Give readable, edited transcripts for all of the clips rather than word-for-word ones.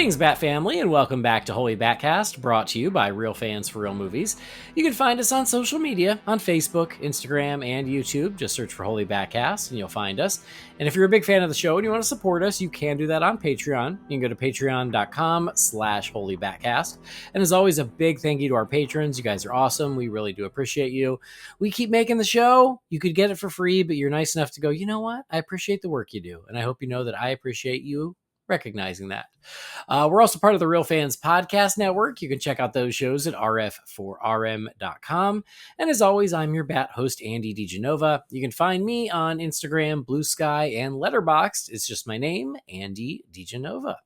Greetings, Bat Family, and welcome back to Holy BatCast, brought to you by Real Fans for Real Movies. You can find us on social media, on Facebook, Instagram, and YouTube. Just search for Holy BatCast, and you'll find us. And if you're a big fan of the show and you want to support us, you can do that on Patreon. You can go to patreon.com/HolyBatCast. And as always, a big thank you to our patrons. You guys are awesome. We really do appreciate you. We keep making the show. You could get it for free, but you're nice enough to go, you know what? I appreciate the work you do. And I hope you know that I appreciate you recognizing that. We're also part of the Real Fans Podcast Network. You can check out those shows at rf4rm.com. And as always, I'm your Bat host, Andy DiGenova. You can find me on Instagram, Blue Sky, and Letterboxd. It's just my name, Andy DiGenova.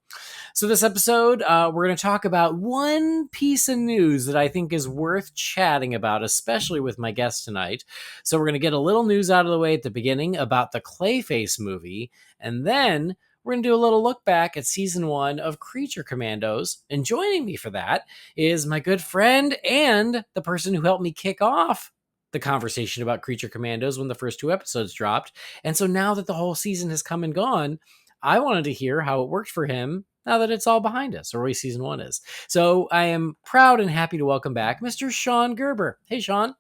So this episode, we're going to talk about one piece of news that I think is worth chatting about, especially with my guest tonight. So we're going to get a little news out of the way at the beginning about the Clayface movie, and then we're going to do a little look back at season 1 of Creature Commandos. And joining me for that is my good friend and the person who helped me kick off the conversation about Creature Commandos when the first 2 episodes dropped. And so now that the whole season has come and gone, I wanted to hear how it worked for him now that it's all behind us, or at least season 1 is. So I am proud and happy to welcome back Mr. Sean Gerber. Hey, Sean.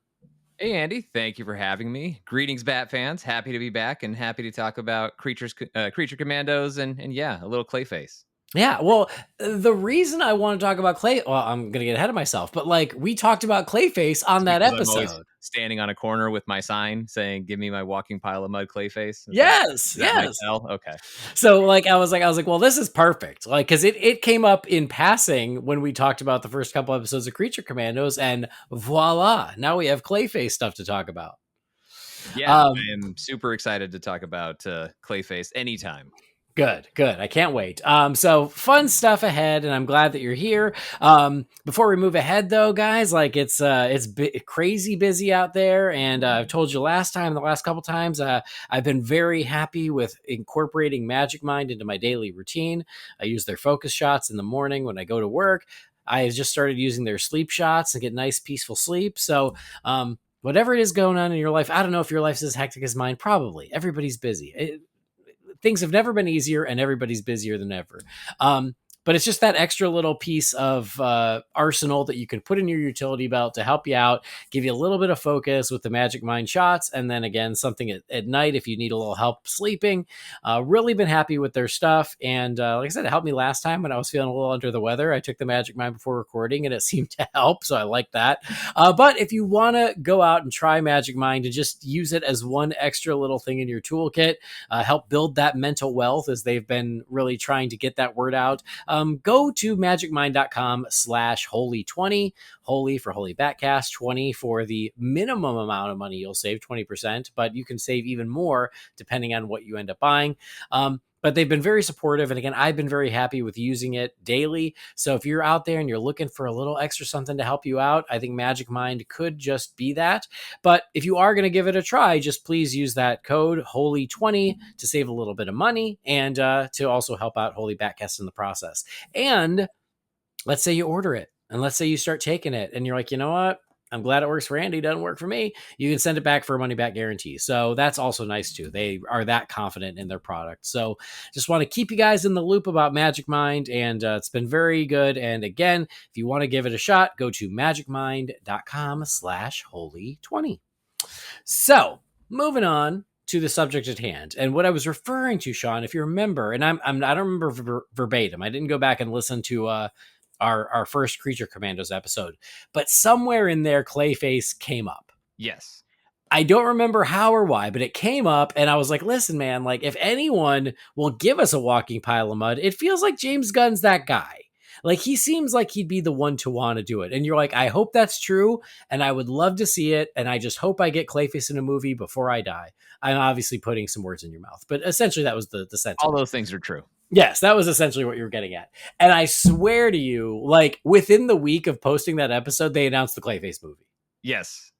Hey, Andy. Thank you for having me. Greetings, Bat fans. Happy to be back and happy to talk about Creature Commandos and yeah, a little Clayface. Yeah, well, the reason I want to talk about I'm going to get ahead of myself, but like we talked about Clayface on that episode. I'm always standing on a corner with my sign saying, "Give me my walking pile of mud, Clayface." Yes. Okay. So like I was like, well, this is perfect. Like, because it came up in passing when we talked about the first couple episodes of Creature Commandos, and voila, now we have Clayface stuff to talk about. Yeah, I am super excited to talk about Clayface anytime. Good. I can't wait. So fun stuff ahead, and I'm glad that you're here. Before we move ahead, though, guys, like it's crazy busy out there, and I've told you the last couple times, I've been very happy with incorporating Magic Mind into my daily routine. I use their focus shots in the morning when I go to work. I just started using their sleep shots and get nice, peaceful sleep. So, whatever it is going on in your life, I don't know if your life's as hectic as mine. Probably everybody's busy. Things have never been easier, and everybody's busier than ever. But it's just that extra little piece of arsenal that you can put in your utility belt to help you out, give you a little bit of focus with the Magic Mind shots, and then again, something at night if you need a little help sleeping. Really been happy with their stuff. And like I said, it helped me last time when I was feeling a little under the weather. I took the Magic Mind before recording, and it seemed to help, so I like that. But if you want to go out and try Magic Mind and just use it as one extra little thing in your toolkit, help build that mental wealth as they've been really trying to get that word out, go to magicmind.com/holy20, holy for Holy BatCast, 20 for the minimum amount of money you'll save, 20%, but you can save even more depending on what you end up buying. But they've been very supportive. And again, I've been very happy with using it daily. So if you're out there and you're looking for a little extra something to help you out, I think Magic Mind could just be that. But if you are going to give it a try, just please use that code HOLY20 to save a little bit of money and to also help out Holy BatCast in the process. And let's say you order it and let's say you start taking it and you're like, you know what? I'm glad it works for Andy. Doesn't work for me. You can send it back for a money back guarantee. So that's also nice too. They are that confident in their product. So just want to keep you guys in the loop about Magic Mind, and it's been very good. And again, if you want to give it a shot, go to magicmind.com/holy20. So moving on to the subject at hand, and what I was referring to, Sean, if you remember, and I don't remember verbatim. I didn't go back and listen to our first Creature Commandos episode, but somewhere in there Clayface came up. Yes. I don't remember how or why, but it came up, and I was like, listen, man, like if anyone will give us a walking pile of mud, it feels like James Gunn's that guy. Like he seems like he'd be the one to want to do it. And you're like, I hope that's true, and I would love to see it, and I just hope I get Clayface in a movie before I die. I'm obviously putting some words in your mouth, but essentially that was the sentiment. All those things are true. Yes, that was essentially what you were getting at. And I swear to you, like within the week of posting that episode, they announced the Clayface movie. Yes.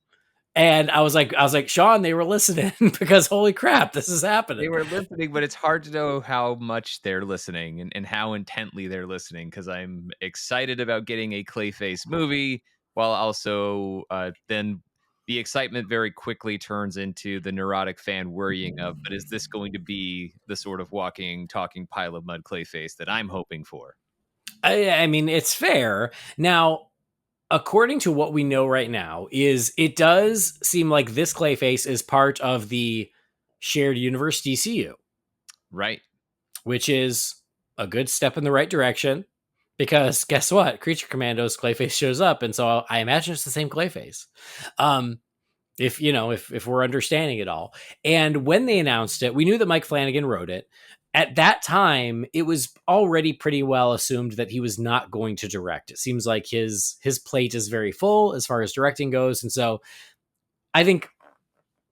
And I was like, Sean, they were listening because holy crap, this is happening. They were listening, but it's hard to know how much they're listening and how intently they're listening, because I'm excited about getting a Clayface movie while also then the excitement very quickly turns into the neurotic fan worrying of, but is this going to be the sort of walking, talking pile of mud Clayface that I'm hoping for? I mean, it's fair. Now, according to what we know right now, is it does seem like this Clayface is part of the shared universe DCU, Right. which is a good step in the right direction. Because guess what? Creature Commandos Clayface shows up, and so I imagine it's the same Clayface. Um, if you know, if we're understanding it all. And when they announced it, we knew that Mike Flanagan wrote it. At that time, it was already pretty well assumed that he was not going to direct. It seems like his plate is very full as far as directing goes, and so I think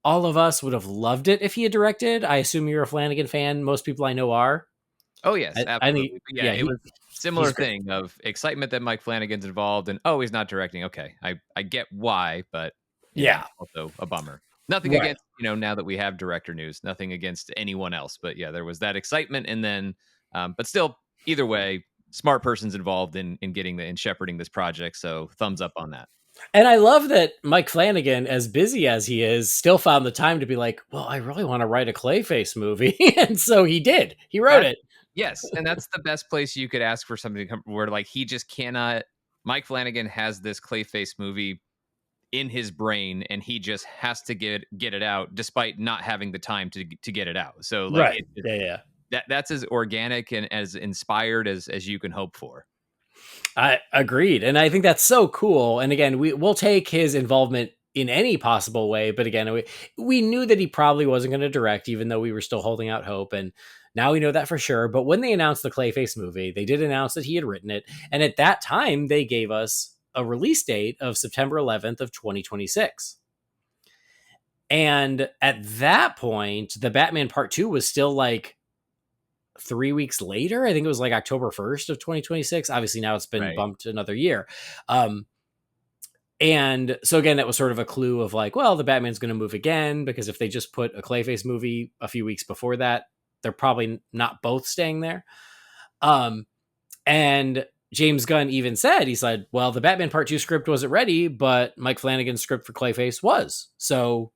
all of us would have loved it if he had directed. I assume you're a Flanagan fan. Most people I know are. Oh yes, I think, absolutely. But yeah, yeah, it was he's similar great. thing of excitement that Mike Flanagan's involved, and oh, he's not directing. Okay, I get why, but Yeah, also a bummer. Nothing right. against now that we have director news. Nothing against anyone else, but yeah, there was that excitement, and then, but still, either way, smart person's involved in getting in shepherding this project. So thumbs up on that. And I love that Mike Flanagan, as busy as he is, still found the time to be like, well, I really want to write a Clayface movie. And so he did. He wrote That it. yes, and that's the best place you could ask for something to come where like he just cannot. Mike Flanagan has this Clayface movie in his brain, and he just has to get it out, despite not having the time to get it out. So like Right. Yeah, yeah. that's as organic and as inspired as you can hope for. I agreed. And I think that's so cool. And again, we'll take his involvement in any possible way. But again, we knew that he probably wasn't going to direct, even though we were still holding out hope. And now we know that for sure. But when they announced the Clayface movie, they did announce that he had written it. And at that time, they gave us a release date of September 11th of 2026. And at that point, the Batman Part 2 was still like 3 weeks later. I think it was like October 1st of 2026. Obviously, now it's been Right. bumped another year. And so again, that was sort of a clue of like, well, the Batman's going to move again, because if they just put a Clayface movie a few weeks before that, they're probably not both staying there. And James Gunn even said, he said, well, the Batman Part 2 script wasn't ready, but Mike Flanagan's script for Clayface was. So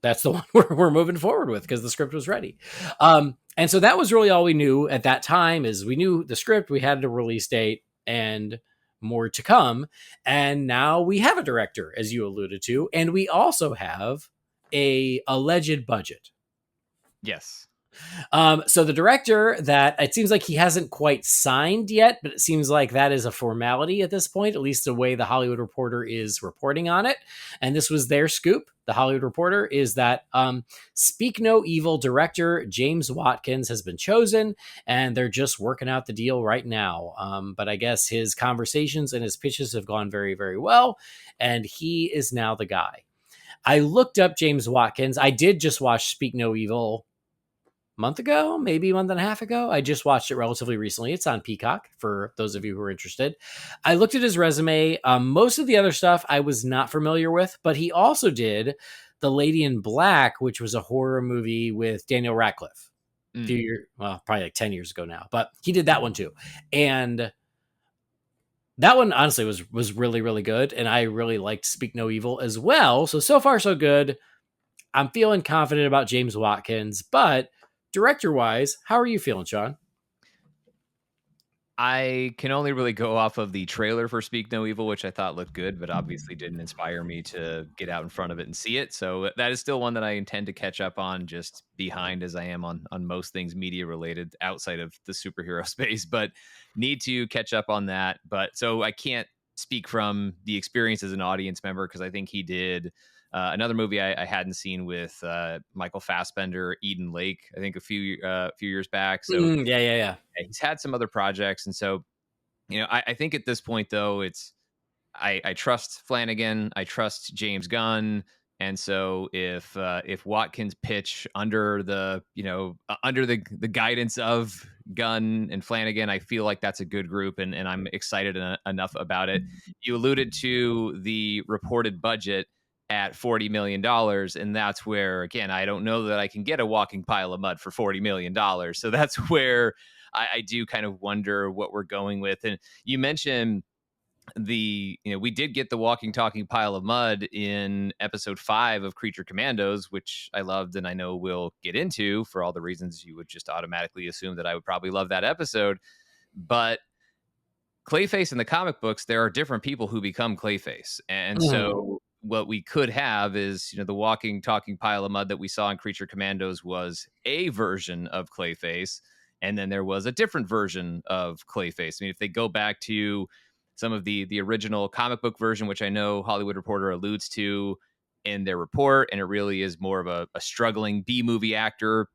that's the one we're moving forward with, because the script was ready. And so that was really all we knew at that time. Is we knew the script, we had a release date, and more to come. And now we have a director, as you alluded to, and we also have a alleged budget. Yes. So the director, that it seems like he hasn't quite signed yet, but it seems like that is a formality at this point, at least the way the Hollywood Reporter is reporting on it. And this was their scoop. The Hollywood Reporter is that Speak No Evil director James Watkins has been chosen, and they're just working out the deal right now. But I guess his conversations and his pitches have gone very, very well, and he is now the guy. I looked up James Watkins. I did just watch Speak No Evil month ago, maybe a month and a half ago. I just watched it relatively recently. It's on Peacock for those of you who are interested. I looked at his resume. Most of the other stuff I was not familiar with, but he also did The Lady in Black, which was a horror movie with Daniel Radcliffe. Well, probably like 10 years ago now, but he did that one too. And that one honestly was really, really good. And I really liked Speak No Evil as well. So far so good. I'm feeling confident about James Watkins, but director wise, how are you feeling, Sean? I can only really go off of the trailer for Speak No Evil, which I thought looked good, but obviously didn't inspire me to get out in front of it and see it. So that is still one that I intend to catch up on, just behind as I am on most things media related outside of the superhero space, but need to catch up on that. But so I can't speak from the experience as an audience member, because I think he did another movie I hadn't seen with Michael Fassbender, Eden Lake, I think a few years back. So Yeah. he's had some other projects, and so I think at this point though, it's I trust Flanagan, I trust James Gunn, and so if Watkins pitch under the under the guidance of Gunn and Flanagan, I feel like that's a good group, and I'm excited enough about it. You alluded to the reported budget at $40 million. And that's where, again, I don't know that I can get a walking pile of mud for $40 million. So that's where I do kind of wonder what we're going with. And you mentioned we did get the walking, talking pile of mud in episode 5 of Creature Commandos, which I loved, and I know we'll get into for all the reasons you would just automatically assume that I would probably love that episode. But Clayface in the comic books, there are different people who become Clayface. And Mhm. so what we could have is, the walking, talking pile of mud that we saw in Creature Commandos was a version of Clayface. And then there was a different version of Clayface. I mean, if they go back to some of the original comic book version, which I know Hollywood Reporter alludes to in their report, and it really is more of a struggling B movie actor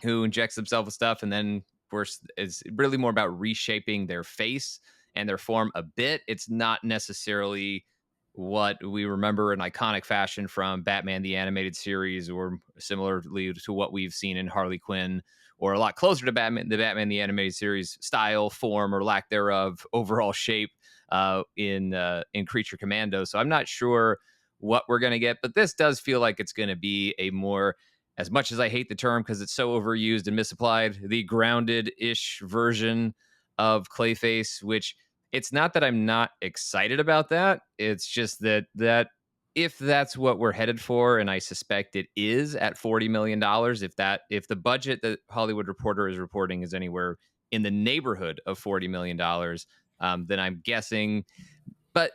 who injects himself with stuff, and then of course it's really more about reshaping their face and their form a bit. It's not necessarily what we remember in iconic fashion from Batman the Animated Series, or similarly to what we've seen in Harley Quinn, or a lot closer to Batman the Animated Series style, form, or lack thereof, overall shape in Creature Commando. So I'm not sure what we're going to get, but this does feel like it's going to be a more, as much as I hate the term because it's so overused and misapplied, the grounded-ish version of Clayface, which it's not that I'm not excited about that. It's just that if that's what we're headed for, and I suspect it is at $40 million, if the budget that Hollywood Reporter is reporting is anywhere in the neighborhood of $40 million, then I'm guessing. But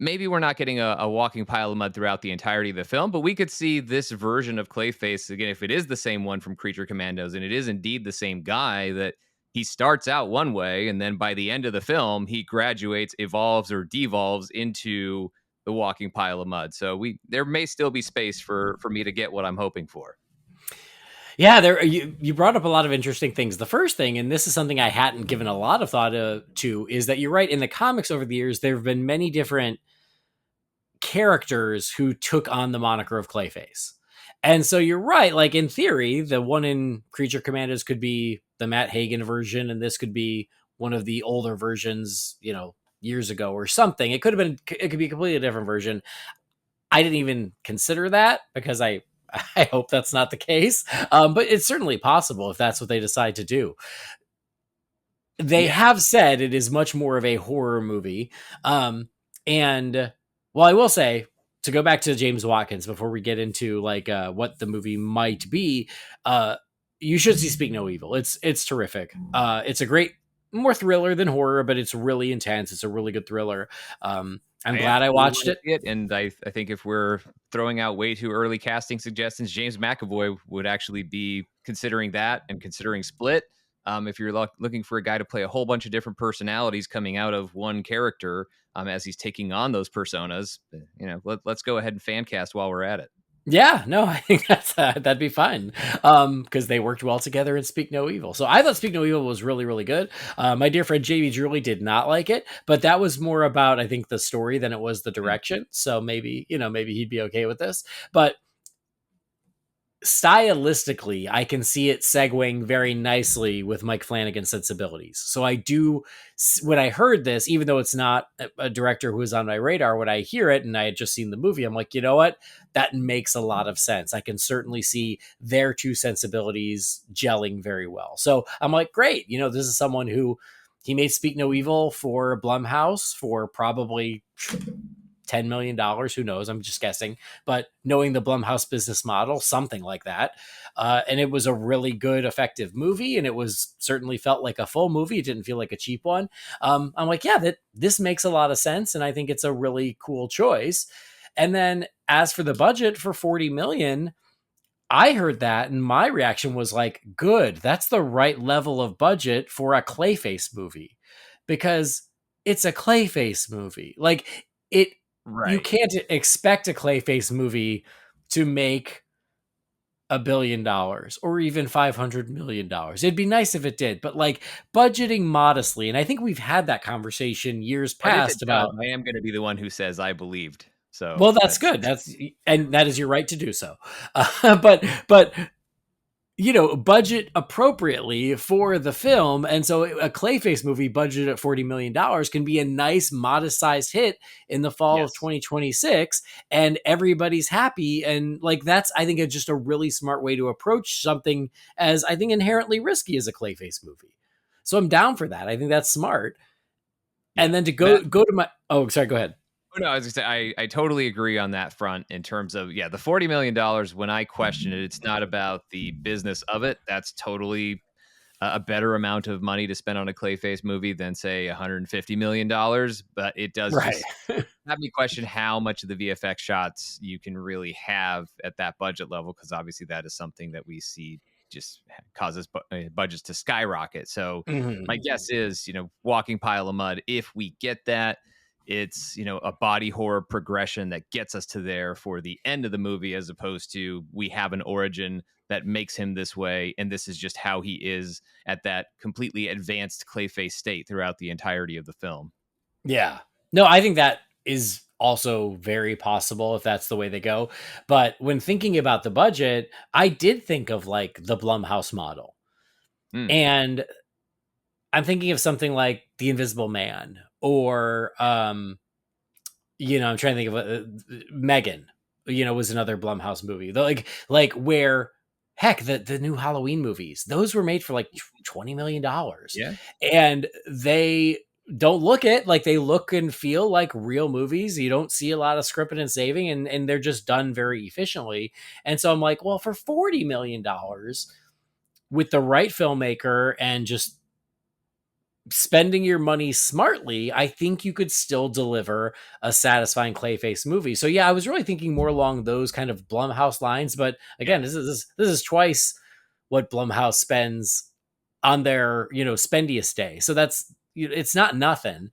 maybe we're not getting a walking pile of mud throughout the entirety of the film, but we could see this version of Clayface again, if it is the same one from Creature Commandos, and it is indeed the same guy, that he starts out one way, and then by the end of the film, he graduates, evolves, or devolves into the walking pile of mud. So there may still be space for me to get what I'm hoping for. Yeah, you brought up a lot of interesting things. The first thing, and this is something I hadn't given a lot of thought to, is that you're right. In the comics over the years, there have been many different characters who took on the moniker of Clayface. And so you're right. Like in theory, the one in Creature Commandos could be the Matt Hagen version, and this could be one of the older versions, years ago or something. It could be a completely different version. I didn't even consider that because I hope that's not the case. But it's certainly possible if that's what they decide to do. They Yeah. have said it is much more of a horror movie. And well, I will say, to go back to James Watkins before we get into like what the movie might be, you should see Speak No Evil. It's terrific. It's a great, more thriller than horror, but it's really intense. It's a really good thriller. I'm I glad I absolutely watched want to it. see it, and I think if we're throwing out way too early casting suggestions, James McAvoy would actually be considering that and considering Split. If you're looking for a guy to play a whole bunch of different personalities coming out of one character, as he's taking on those personas, let's go ahead and fan cast while we're at it. Yeah, no, I think that'd be fine. Because they worked well together in Speak No Evil. So I thought Speak No Evil was really, really good. My dear friend JB Drewley did not like it, but that was more about, I think, the story than it was the Mm. direction. So maybe he'd be okay with this. But stylistically, I can see it segueing very nicely with Mike Flanagan's sensibilities. So I do, when I heard this, even though it's not a director who is on my radar, when I hear it and I had just seen the movie, I'm like, you know what? That makes a lot of sense. I can certainly see their two sensibilities gelling very well. So I'm like, great. This is someone who he made Speak No Evil for Blumhouse for probably $10 million. Who knows? I'm just guessing. But knowing the Blumhouse business model, something like that. And it was a really good, effective movie. And it was certainly felt like a full movie. It didn't feel like a cheap one. I'm like, yeah, this makes a lot of sense. And I think it's a really cool choice. And then as for the budget for 40 million, I heard that and my reaction was like, good, that's the right level of budget for a Clayface movie, because it's a Clayface movie. Like it, you Right. can't expect a Clayface movie to make $1 billion or even $500 million. It'd be nice if it did, but like budgeting modestly. And I think we've had that conversation years But if it past does, about, I am going to be the one who says I believed. So well, that's that's good. And that is your right to do so. But budget appropriately for the film. And so a Clayface movie budgeted at $40 million can be a nice, modest sized hit in the fall of yes. 2026. And everybody's happy. And like, that's, I think, just a really smart way to approach something as, I think, inherently risky as a Clayface movie. So I'm down for that. I think that's smart. Yeah. And then to That go to my, oh, sorry, go ahead. Oh, no, I was gonna say I totally agree on that front in terms of, the $40 million. When I question it, it's not about the business of it. That's totally a better amount of money to spend on a Clayface movie than say $150 million. But it does Right. just have me question how much of the VFX shots you can really have at that budget level, because obviously that is something that we see just causes budgets to skyrocket. So my guess is, walking pile of mud, if we get that, it's, a body horror progression that gets us to there for the end of the movie, as opposed to we have an origin that makes him this way, and this is just how he is at that completely advanced Clayface state throughout the entirety of the film. Yeah. No, I think that is also very possible if that's the way they go. But when thinking about the budget, I did think of like the Blumhouse model. Mm. And I'm thinking of something like The Invisible Man or I'm trying to think of Megan, was another Blumhouse movie. Like where heck, the new Halloween movies, those were made for like $20 million. Yeah. And they don't look it like they look and feel like real movies. You don't see a lot of scripting and saving, and they're just done very efficiently. And so I'm like, well, for $40 million with the right filmmaker and just spending your money smartly, I think you could still deliver a satisfying Clayface movie. So yeah, I was really thinking more along those kind of Blumhouse lines. But again, Yeah. this is twice what Blumhouse spends on their spendiest day. So that's it's not nothing.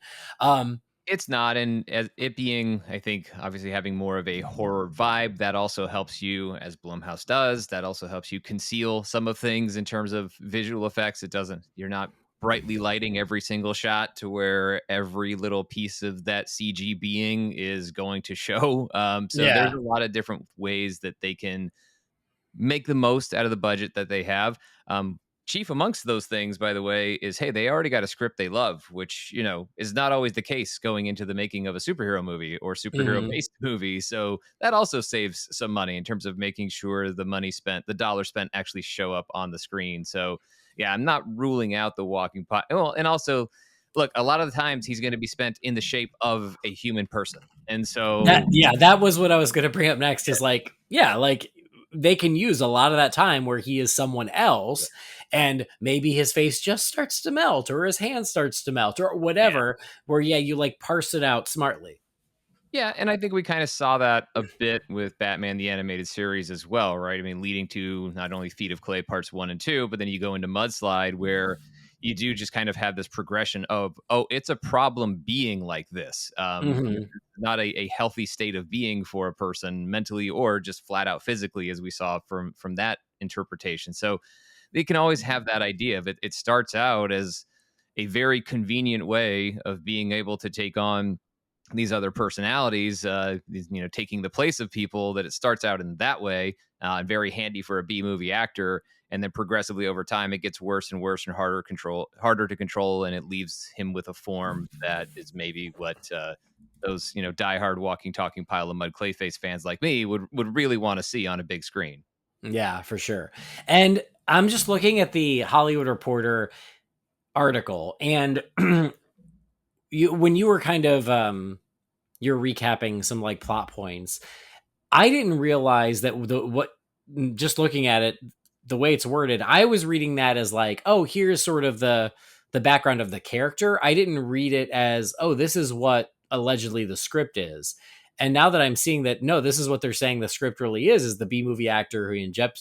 It's not, and as it being, I think, obviously having more of a horror vibe, that also helps you, as Blumhouse does. That also helps you conceal some of things in terms of visual effects. You're not brightly lighting every single shot to where every little piece of that CG being is going to show. So there's Yeah, a lot of different ways that they can make the most out of the budget that they have. Chief amongst those things, by the way, is hey, they already got a script they love, which is not always the case going into the making of a superhero movie or superhero hmm based movie. So that also saves some money in terms of making sure the dollar spent actually show up on the screen. So yeah, I'm not ruling out the walking pot. Well, and also, look, a lot of the times he's going to be spent in the shape of a human person, and so that was what I was going to bring up next. Is like like they can use a lot of that time where he is someone else, and maybe his face just starts to melt, or his hand starts to melt, or yeah. whatever. Where you like parse it out smartly. Yeah, and I think we kind of saw that a bit with Batman the Animated Series as well, right? I mean, leading to not only Feet of Clay parts 1 and 2, but then you go into Mudslide where you do just kind of have this progression of, oh, it's a problem being like this. hmm Not a healthy state of being for a person mentally or just flat out physically, as we saw from that interpretation. So they can always have that idea of it. It starts out as a very convenient way of being able to take on these other personalities, taking the place of people, that it starts out in that way, and very handy for a B movie actor. And then progressively over time, it gets worse and worse and harder to control. And it leaves him with a form that is maybe what, those, diehard walking, talking pile of mud Clayface fans like me would really want to see on a big screen. Yeah, for sure. And I'm just looking at the Hollywood Reporter article, and when you were kind of you're recapping some like plot points, I didn't realize that just looking at it, the way it's worded, I was reading that as like, oh, here's sort of the background of the character. I didn't read it as, oh, this is what allegedly the script is. And now that I'm seeing that, no, this is what they're saying the script really is the B movie actor who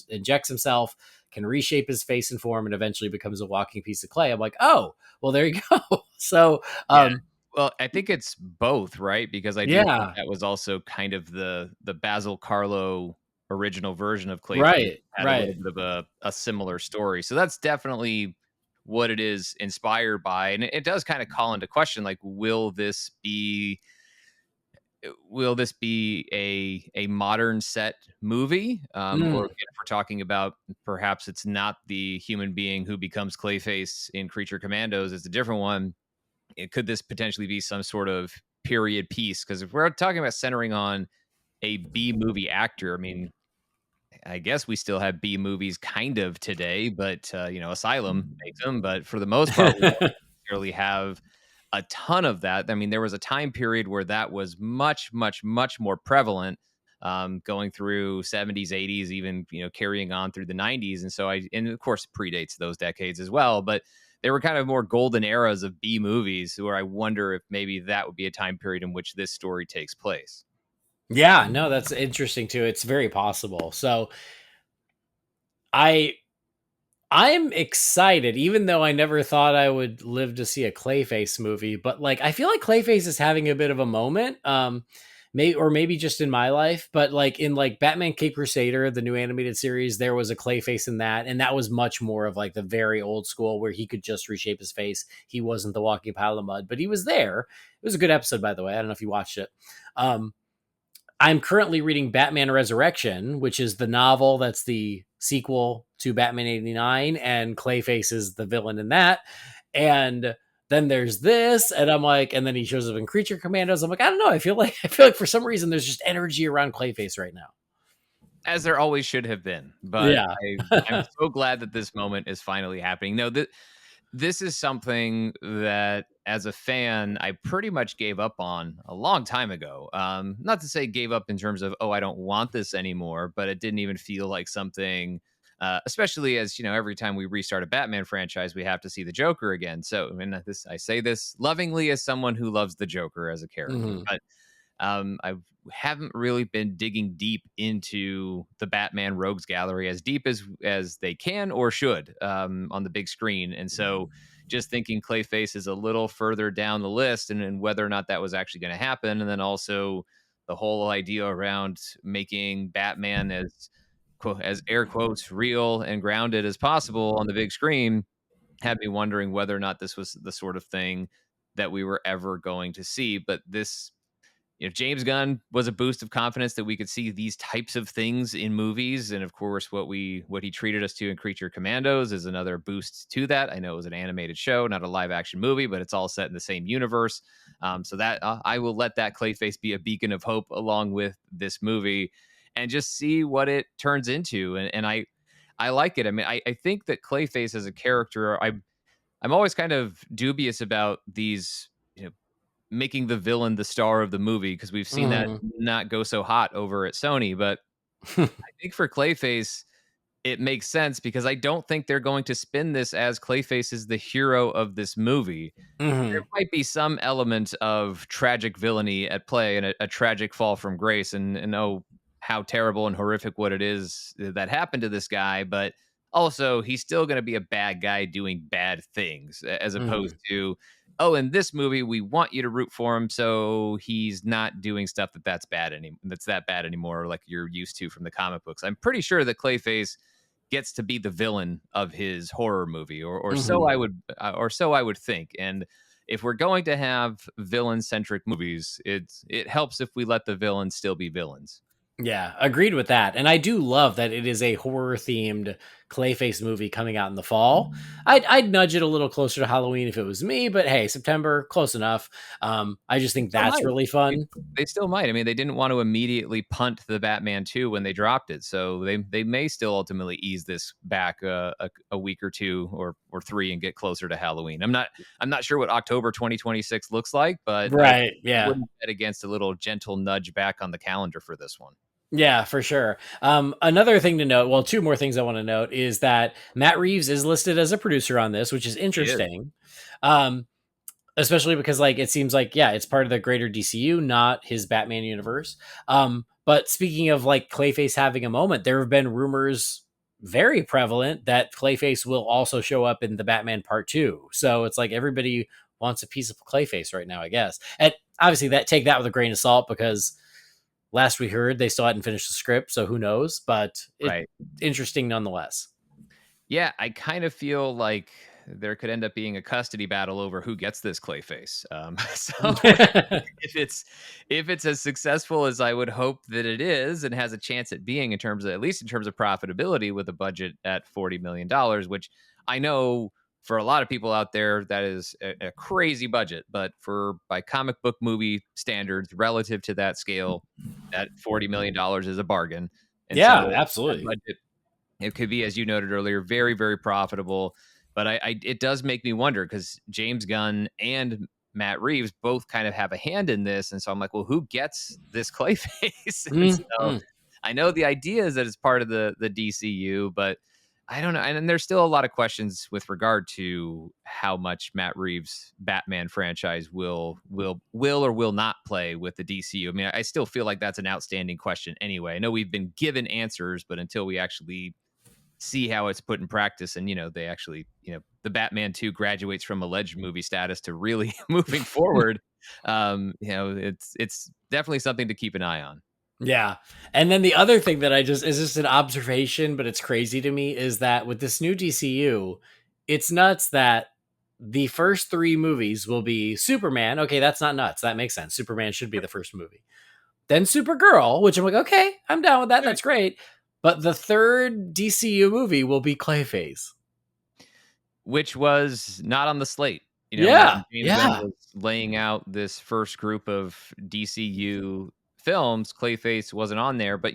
injects himself, can reshape his face and form, and eventually becomes a walking piece of clay. I'm like, oh, well, there you go. So, Yeah. Well, I think it's both, right? Because I do think yeah, that was also kind of the Basil Carlo original version of Clayface right, had a little right. bit of a similar story. So that's definitely what it is inspired by. And it does kind of call into question, like, will this be a modern set movie? Or Mm. if we're talking about perhaps it's not the human being who becomes Clayface in Creature Commandos, it's a different one. Could this potentially be some sort of period piece? Because if we're talking about centering on a B movie actor, I mean, I guess we still have B movies kind of today, but Asylum makes them. But for the most part, we don't necessarily have a ton of that. I mean, there was a time period where that was much, much, much more prevalent. going through 70s, 80s, even, carrying on through the 90s. And of course, predates those decades as well. But they were kind of more golden eras of B movies where I wonder if maybe that would be a time period in which this story takes place. Yeah, no, that's interesting too. It's very possible. So I I'm excited, even though I never thought I would live to see a Clayface movie. But like, I feel like Clayface is having a bit of a moment, maybe just in my life. But like in like Batman Cape Crusader, the new animated series, there was a Clayface in that, and that was much more of like the very old school where he could just reshape his face. He wasn't the walking pile of mud, but he was there. It was a good episode, by the way. I don't know if you watched it. Um, I'm currently reading Batman Resurrection, which is the novel that's the sequel to Batman 89, and Clayface is the villain in that. And then there's this, and I'm like, and then he shows up in Creature Commandos. I'm like, I don't know. I feel like for some reason there's just energy around Clayface right now. As there always should have been. But Yeah. I'm so glad that this moment is finally happening. No, this is something that as a fan, I pretty much gave up on a long time ago. Not to say gave up in terms of, oh, I don't want this anymore, but it didn't even feel like something, especially as, every time we restart a Batman franchise, we have to see the Joker again. So, I say this lovingly as someone who loves the Joker as a character, Mhm. but I haven't really been digging deep into the Batman Rogues Gallery as deep as they can or should on the big screen, and so just thinking Clayface is a little further down the list, and whether or not that was actually going to happen, and then also the whole idea around making Batman as air quotes real and grounded as possible on the big screen had me wondering whether or not this was the sort of thing that we were ever going to see. But this James Gunn was a boost of confidence that we could see these types of things in movies, and of course, what he treated us to in Creature Commandos is another boost to that. I know it was an animated show, not a live action movie, but it's all set in the same universe. So that I will let that Clayface be a beacon of hope along with this movie, and just see what it turns into. And I like it. I mean, I think that Clayface as a character, I'm always kind of dubious about these. Making the villain the star of the movie because we've seen that Mhm. not go so hot over at Sony. But I think for Clayface, it makes sense because I don't think they're going to spin this as Clayface is the hero of this movie. There Mhm. might be some element of tragic villainy at play and a tragic fall from grace, and oh, how terrible and horrific what it is that happened to this guy. But also, he's still going to be a bad guy doing bad things, as opposed Mhm. to, oh, in this movie, we want you to root for him, so he's not doing stuff that's that bad anymore, like you're used to from the comic books. I'm pretty sure that Clayface gets to be the villain of his horror movie, or so Mhm. I would think. And if we're going to have villain centric movies, it helps if we let the villains still be villains. Yeah, agreed with that. And I do love that it is a horror themed Clayface movie coming out in the fall. I'd nudge it a little closer to Halloween if it was me, but hey, September, close enough. I just They think still that's might. really They fun. they still might. I mean, they didn't want to immediately punt the Batman 2 when they dropped it, so they may still ultimately ease this back a week or two or three and get closer to Halloween. I'm not sure what October 2026 looks like, but I Right. Yeah. wouldn't bet against a little gentle nudge back on the calendar for this one. Yeah, for sure. Another thing to note, well, two more things I want to note is that Matt Reeves is listed as a producer on this, which is He is. interesting. Um, Especially because like it seems like yeah, it's part of the greater DCU, not his Batman universe. But speaking of like Clayface having a moment, there have been rumors very prevalent that Clayface will also show up in the Batman Part 2. So it's like everybody wants a piece of Clayface right now, I guess. And obviously that take that with a grain of salt because last we heard they still hadn't finished the script, so who knows, but it's Right. interesting nonetheless. Yeah, I kind of feel like there could end up being a custody battle over who gets this Clayface. So if it's as successful as I would hope that it is, and has a chance at being in terms of at least in terms of profitability with a budget at $40 million, which I know for a lot of people out there that is a crazy budget, but for by comic book movie standards relative to that scale, that $40 million is a bargain. And Yeah, so that absolutely. budget, it could be, as you noted earlier, very, very profitable. But it does make me wonder because James Gunn and Matt Reeves both kind of have a hand in this. And so I'm like, well, who gets this Clayface? And so Mm-hmm. I know the idea is that it's part of the DCU, but I don't know. And there's still a lot of questions with regard to how much Matt Reeves' Batman franchise will or will not play with the DCU. I mean, I still feel like that's an outstanding question anyway. I know we've been given answers, but until we actually see how it's put in practice, and they actually, the Batman 2 graduates from alleged movie status to really moving forward, it's definitely something to keep an eye on. Yeah. And then the other thing that is just an observation, but it's crazy to me, is that with this new DCU, it's nuts that the first 3 movies will be Superman. Okay, that's not nuts. That makes sense. Superman should be the first movie. Then Supergirl, which I'm like, okay, I'm down with that. That's great. But the third DCU movie will be Clayface, which was not on the slate. Yeah, When James Gunn yeah. was laying out this first group of DCU films, Clayface wasn't on there. But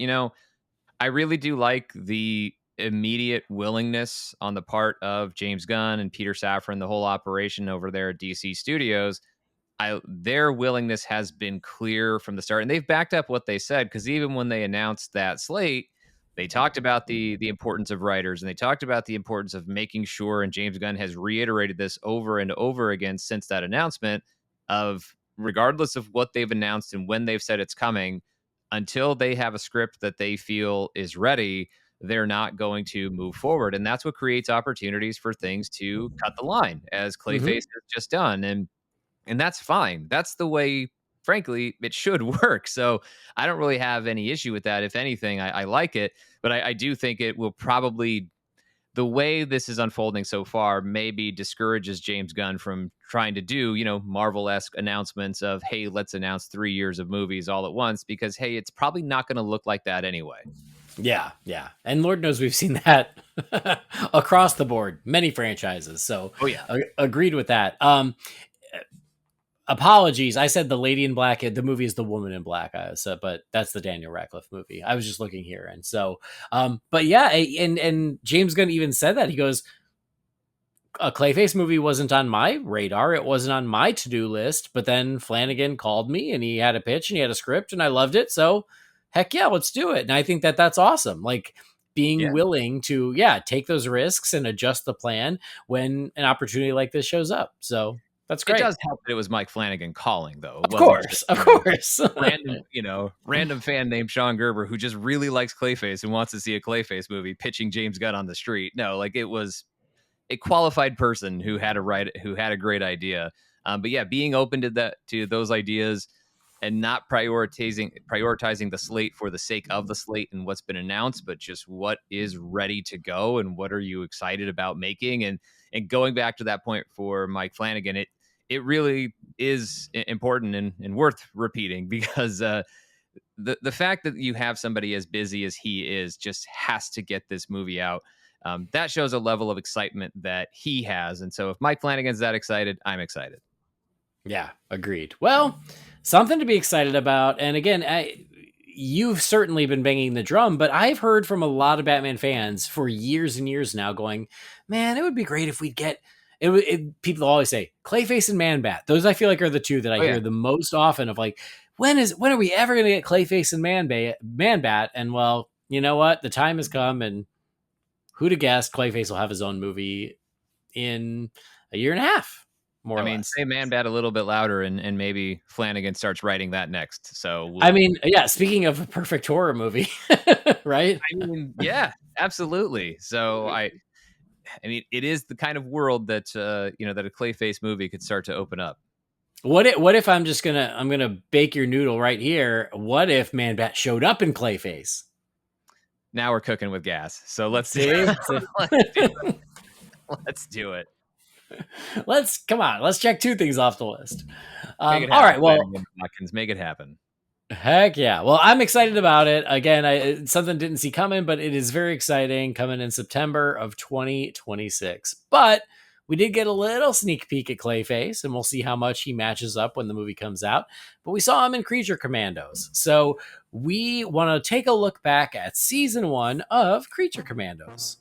I really do like the immediate willingness on the part of James Gunn and Peter Safran, the whole operation over there at DC Studios. Their willingness has been clear from the start, and they've backed up what they said, because even when they announced that slate, they talked about the importance of writers, and they talked about the importance of making sure, and James Gunn has reiterated this over and over again since that announcement, of regardless of what they've announced and when they've said it's coming, until they have a script that they feel is ready, they're not going to move forward. And that's what creates opportunities for things to cut the line, as Clayface Mm-hmm. has just done. And that's fine. That's the way, frankly, it should work. So I don't really have any issue with that. If anything, I like it, but I do think it will probably, the way this is unfolding so far, maybe discourages James Gunn from trying to do, Marvel-esque announcements of, hey, let's announce 3 years of movies all at once, because, hey, it's probably not going to look like that anyway. Yeah, yeah. And Lord knows we've seen that across the board, many franchises. So agreed with that. Apologies. I said the Lady in Black. The movie is The Woman in Black. But that's the Daniel Radcliffe movie. I was just looking here, and so, but yeah, and James Gunn even said that. He goes, a Clayface movie wasn't on my radar. It wasn't on my to-do list. But then Flanagan called me, and he had a pitch, and he had a script, and I loved it. So, heck yeah, let's do it. And I think that that's awesome. Like, being willing to take those risks and adjust the plan when an opportunity like this shows up. So. That's great. It does help that it was Mike Flanagan calling, though. Of course. Random fan named Sean Gerber who just really likes Clayface and wants to see a Clayface movie pitching James Gunn on the street. No, like, it was a qualified person who had a great idea. But yeah, being open to those ideas and not prioritizing the slate for the sake of the slate and what's been announced, but just what is ready to go and what are you excited about making. And going back to that point for Mike Flanagan, it really is important and worth repeating, because the fact that you have somebody as busy as he is just has to get this movie out. That shows a level of excitement that he has. And so if Mike Flanagan's that excited, I'm excited. Yeah, agreed. Well, something to be excited about. And again, you've certainly been banging the drum, but I've heard from a lot of Batman fans for years and years now going, man, it would be great if we'd get it. People always say Clayface and Man-Bat. Those I feel like are the two that I hear the most often, of like, when are we ever going to get Clayface and Man-Bat? And well, you know what? The time has come, and who'd have guessed Clayface will have his own movie in a year and a half. More or less. Say Man-Bat a little bit louder, and maybe Flanagan starts writing that next. So speaking of a perfect horror movie, right? Yeah, absolutely. So it is the kind of world that that a Clayface movie could start to open up. What if I'm gonna bake your noodle right here? What if Man-Bat showed up in Clayface? Now we're cooking with gas. So let's see. Let's do it. Let's check 2 things off the list. All right, well, make it happen. Heck yeah. Well, I'm excited about it. Again, something didn't see coming, but it is very exciting, coming in September of 2026. But we did get a little sneak peek at Clayface, and we'll see how much he matches up when the movie comes out. But we saw him in Creature Commandos. So we want to take a look back at season 1 of Creature Commandos.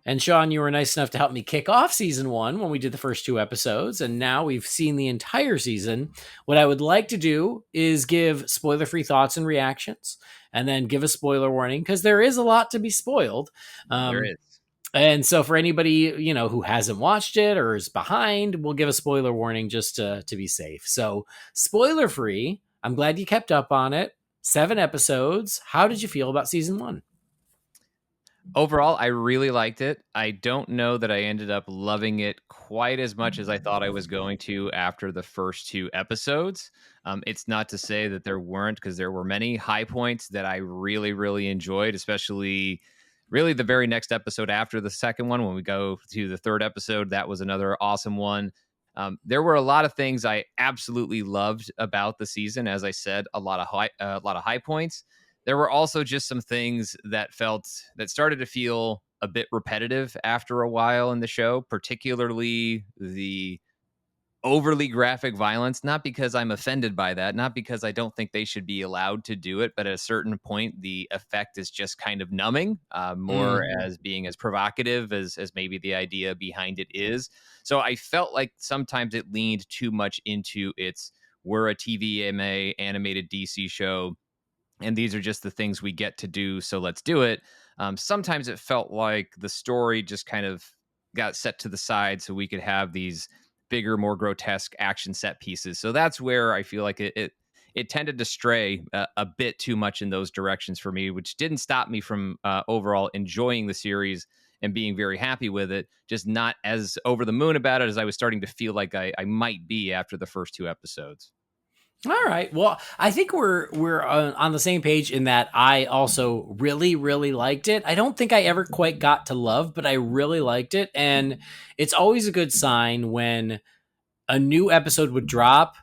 And Sean, you were nice enough to help me kick off season 1 when we did the first 2 episodes, and now we've seen the entire season. What I would like to do is give spoiler-free thoughts and reactions, and then give a spoiler warning, because there is a lot to be spoiled. There is. And so for anybody, who hasn't watched it or is behind, we'll give a spoiler warning just to be safe. So spoiler-free, I'm glad you kept up on it. 7 episodes. How did you feel about season 1? Overall, I really liked it. I don't know that I ended up loving it quite as much as I thought I was going to after the first 2 episodes. It's not to say that there weren't, because there were many high points that I really, really enjoyed, especially really the very next episode after the second one. When we go to the 3rd episode, that was another awesome one. There were a lot of things I absolutely loved about the season. As I said, a lot of high points. There were also just some things that started to feel a bit repetitive after a while in the show, particularly the overly graphic violence. Not because I'm offended by that, not because I don't think they should be allowed to do it, but at a certain point, the effect is just kind of numbing, more as being as provocative as maybe the idea behind it is. So I felt like sometimes it leaned too much into we're a TVMA animated DC show, and these are just the things we get to do, so let's do it. Sometimes it felt like the story just kind of got set to the side so we could have these bigger, more grotesque action set pieces. So that's where I feel like it tended to stray a bit too much in those directions for me, which didn't stop me from overall enjoying the series and being very happy with it, just not as over the moon about it as I was starting to feel like I might be after the first 2 episodes. All right. Well, I think we're on the same page in that I also really, really liked it. I don't think I ever quite got to love, but I really liked it. And it's always a good sign when a new episode would drop.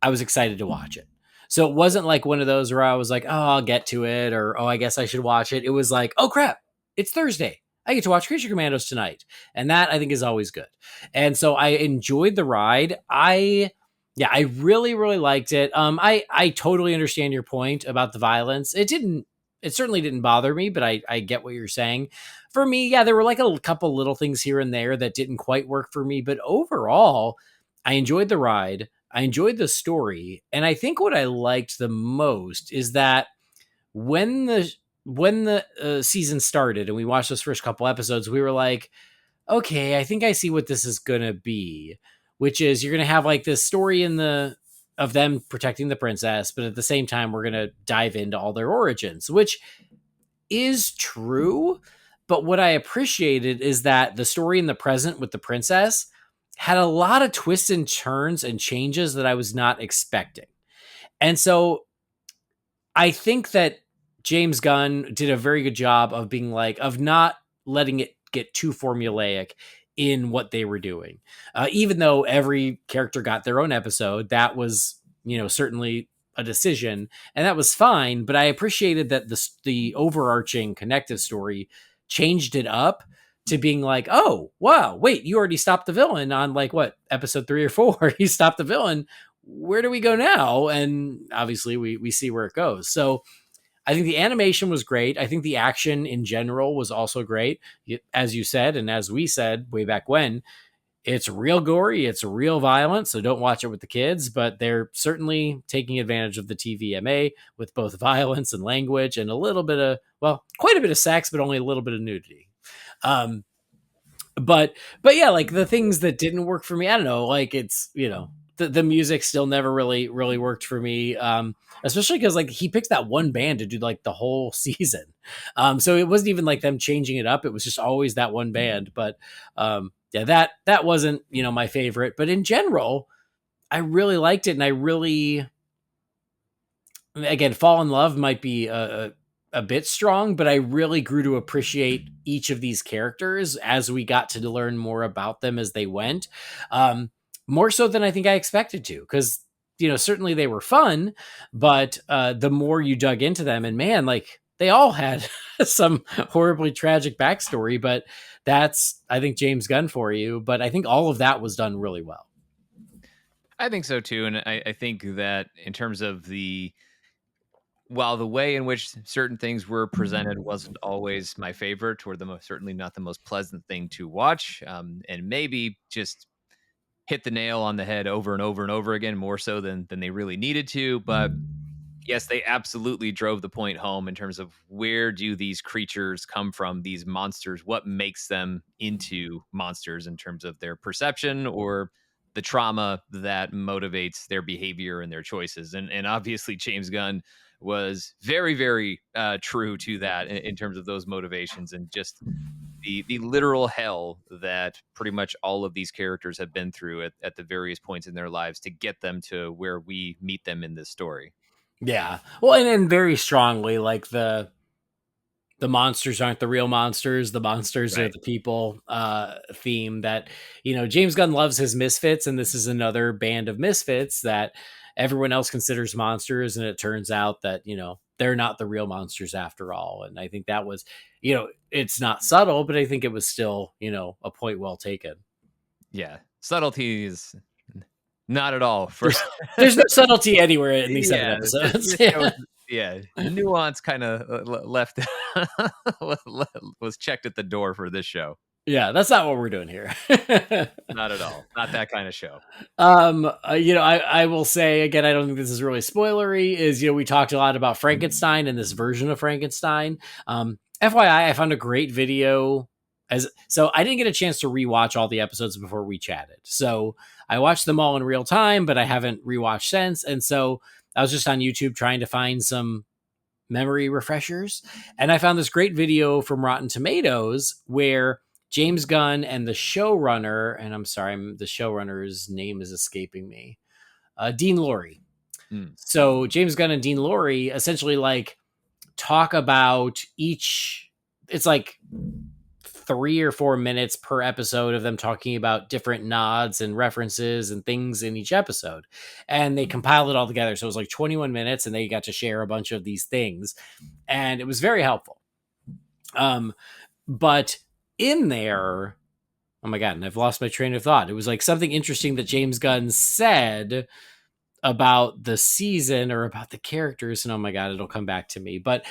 I was excited to watch it. So it wasn't like one of those where I was like, oh, I'll get to it, or, oh, I guess I should watch it. It was like, oh, crap, it's Thursday. I get to watch Creature Commandos tonight. And that, I think, is always good. And so I enjoyed the ride. I really, really liked it. I totally understand your point about the violence. It certainly didn't bother me, but I get what you're saying. For me, yeah, there were like a couple little things here and there that didn't quite work for me, but overall, I enjoyed the ride. I enjoyed the story. And I think what I liked the most is that when the season started and we watched those first couple episodes, we were like, okay, I think I see what this is going to be, which is you're going to have like this story of them protecting the princess, but at the same time, we're going to dive into all their origins, which is true. But what I appreciated is that the story in the present with the princess had a lot of twists and turns and changes that I was not expecting. And so I think that James Gunn did a very good job of being like, of not letting it get too formulaic in what they were doing. Even though every character got their own episode, that was, certainly a decision, and that was fine. But I appreciated that the overarching connective story changed it up to being like, oh, wow, wait, you already stopped the villain on like what, episode 3 or 4, you stopped the villain. Where do we go now? And obviously we see where it goes. So I think the animation was great. I think the action in general was also great. As you said, and as we said way back when, it's real gory, it's real violent, so don't watch it with the kids, but they're certainly taking advantage of the TVMA with both violence and language and a little bit of, well, quite a bit of sex, but only a little bit of nudity. But yeah, like the things that didn't work for me, I don't know, like it's, the music still never really worked for me. Especially because like he picked that one band to do like the whole season. So it wasn't even like them changing it up. It was just always that one band. But yeah, that wasn't, my favorite. But in general, I really liked it. And I really again, fall in love might be a bit strong, but I really grew to appreciate each of these characters as we got to learn more about them as they went. Um, More so than I think I expected to, because certainly they were fun, but the more you dug into them, and man, like they all had some horribly tragic backstory, but that's, I think, James Gunn for you. But I think all of that was done really well. I think so too, and I think that in terms of while the way in which certain things were presented wasn't always my favorite, or certainly not the most pleasant thing to watch, and maybe just hit the nail on the head over and over and over again, more so than they really needed to. But yes, they absolutely drove the point home in terms of where do these creatures come from, these monsters, what makes them into monsters in terms of their perception or the trauma that motivates their behavior and their choices. And obviously James Gunn was very, very true to that in terms of those motivations and just the literal hell that pretty much all of these characters have been through at the various points in their lives to get them to where we meet them in this story. Yeah. Well, and very strongly, like the monsters aren't the real monsters. The monsters are Right. the people theme that, James Gunn loves his misfits. And this is another band of misfits that everyone else considers monsters. And it turns out that, they're not the real monsters after all. And I think that was, it's not subtle, but I think it was still, a point well taken. Yeah. Subtlety is not at all for There's no subtlety anywhere in these seven yeah, episodes. this show is yeah, nuance kinda left was checked at the door for this show. Yeah, that's not what we're doing here. Not at all. Not that kind of show. I will say again, I don't think this is really spoilery. Is we talked a lot about Frankenstein and this version of Frankenstein. FYI, I found a great video. So I didn't get a chance to rewatch all the episodes before we chatted. So I watched them all in real time, but I haven't rewatched since. And so I was just on YouTube trying to find some memory refreshers, and I found this great video from Rotten Tomatoes where James Gunn and the showrunner, and I'm sorry, the showrunner's name is escaping me, Dean Lorey. Mm. So James Gunn and Dean Lorey essentially like talk about each. It's like 3 or 4 minutes per episode of them talking about different nods and references and things in each episode. And they compiled it all together. So it was like 21 minutes and they got to share a bunch of these things. And it was very helpful. But in there, oh my God, and I've lost my train of thought. It was like something interesting that James Gunn said about the season or about the characters. And oh my God, it'll come back to me. But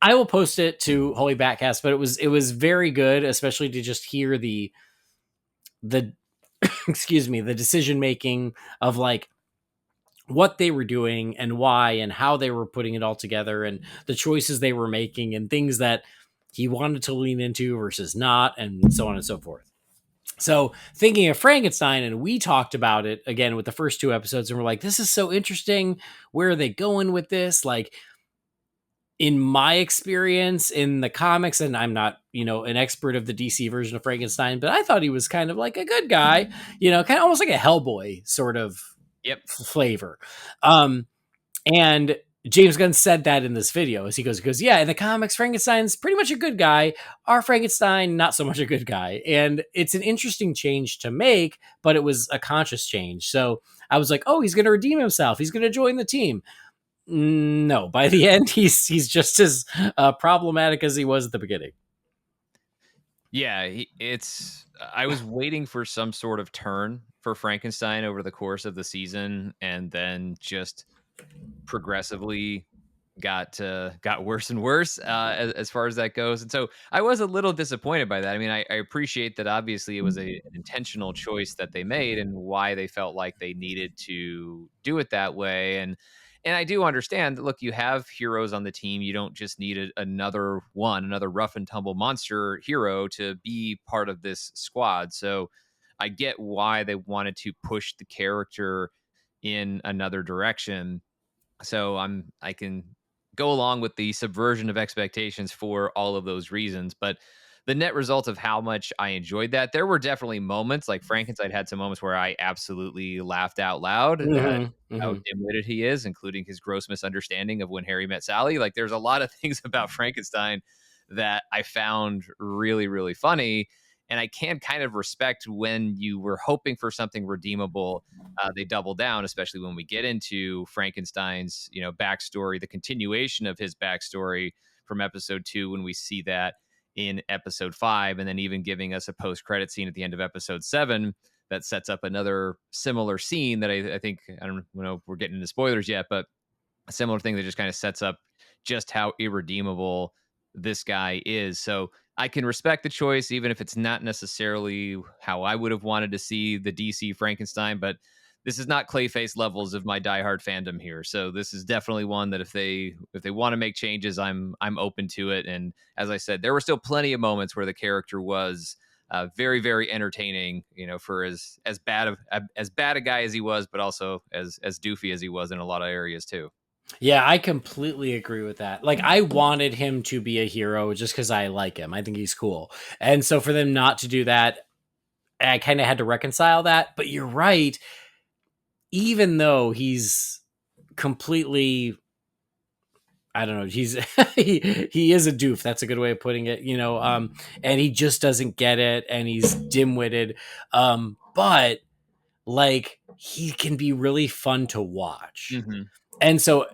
I will post it to Holy BatCast, but it was very good, especially to just hear the excuse me, the decision making of like what they were doing and why and how they were putting it all together and the choices they were making and things that he wanted to lean into versus not, and so on and so forth. So thinking of Frankenstein, and we talked about it again with the first 2 episodes, and we're like, this is so interesting. Where are they going with this? Like, in my experience in the comics, and I'm not, an expert of the DC version of Frankenstein, but I thought he was kind of like a good guy, kind of almost like a Hellboy sort of Yep. flavor. And James Gunn said that in this video as he goes, yeah, in the comics, Frankenstein's pretty much a good guy. Our Frankenstein, not so much a good guy. And it's an interesting change to make, but it was a conscious change. So I was like, oh, he's going to redeem himself. He's going to join the team. No, by the end, he's just as problematic as he was at the beginning. Yeah, I was waiting for some sort of turn for Frankenstein over the course of the season, and then just progressively got worse and worse as far as that goes. And so I was a little disappointed by that. I mean, I appreciate that obviously it was an intentional choice that they made and why they felt like they needed to do it that way. And I do understand that, look, you have heroes on the team. You don't just need another rough and tumble monster hero to be part of this squad. So I get why they wanted to push the character in another direction. So I can go along with the subversion of expectations for all of those reasons. But the net result of how much I enjoyed that, there were definitely moments like Frankenstein had some moments where I absolutely laughed out loud at Hmm. how Hmm. dim-witted he is, including his gross misunderstanding of When Harry Met Sally. Like, there's a lot of things about Frankenstein that I found really, really funny. And I can kind of respect when you were hoping for something redeemable, they double down, especially when we get into Frankenstein's, backstory, the continuation of his backstory from episode 2, when we see that in episode 5, and then even giving us a post-credit scene at the end of episode 7 that sets up another similar scene that I think, I don't know if we're getting into spoilers yet, but a similar thing that just kind of sets up just how irredeemable this guy is. So I can respect the choice, even if it's not necessarily how I would have wanted to see the DC Frankenstein. But this is not Clayface levels of my diehard fandom here. So this is definitely one that if they want to make changes, I'm open to it. And as I said, there were still plenty of moments where the character was very, very entertaining. For as bad a guy as he was, but also as doofy as he was in a lot of areas too. Yeah, I completely agree with that. Like, I wanted him to be a hero just because I like him. I think he's cool. And so for them not to do that, I kind of had to reconcile that. But you're right. Even though he's completely, I don't know, he's he is a doof. That's a good way of putting it, and he just doesn't get it, and he's dim-witted. But like, he can be really fun to watch. Mm-hmm. And so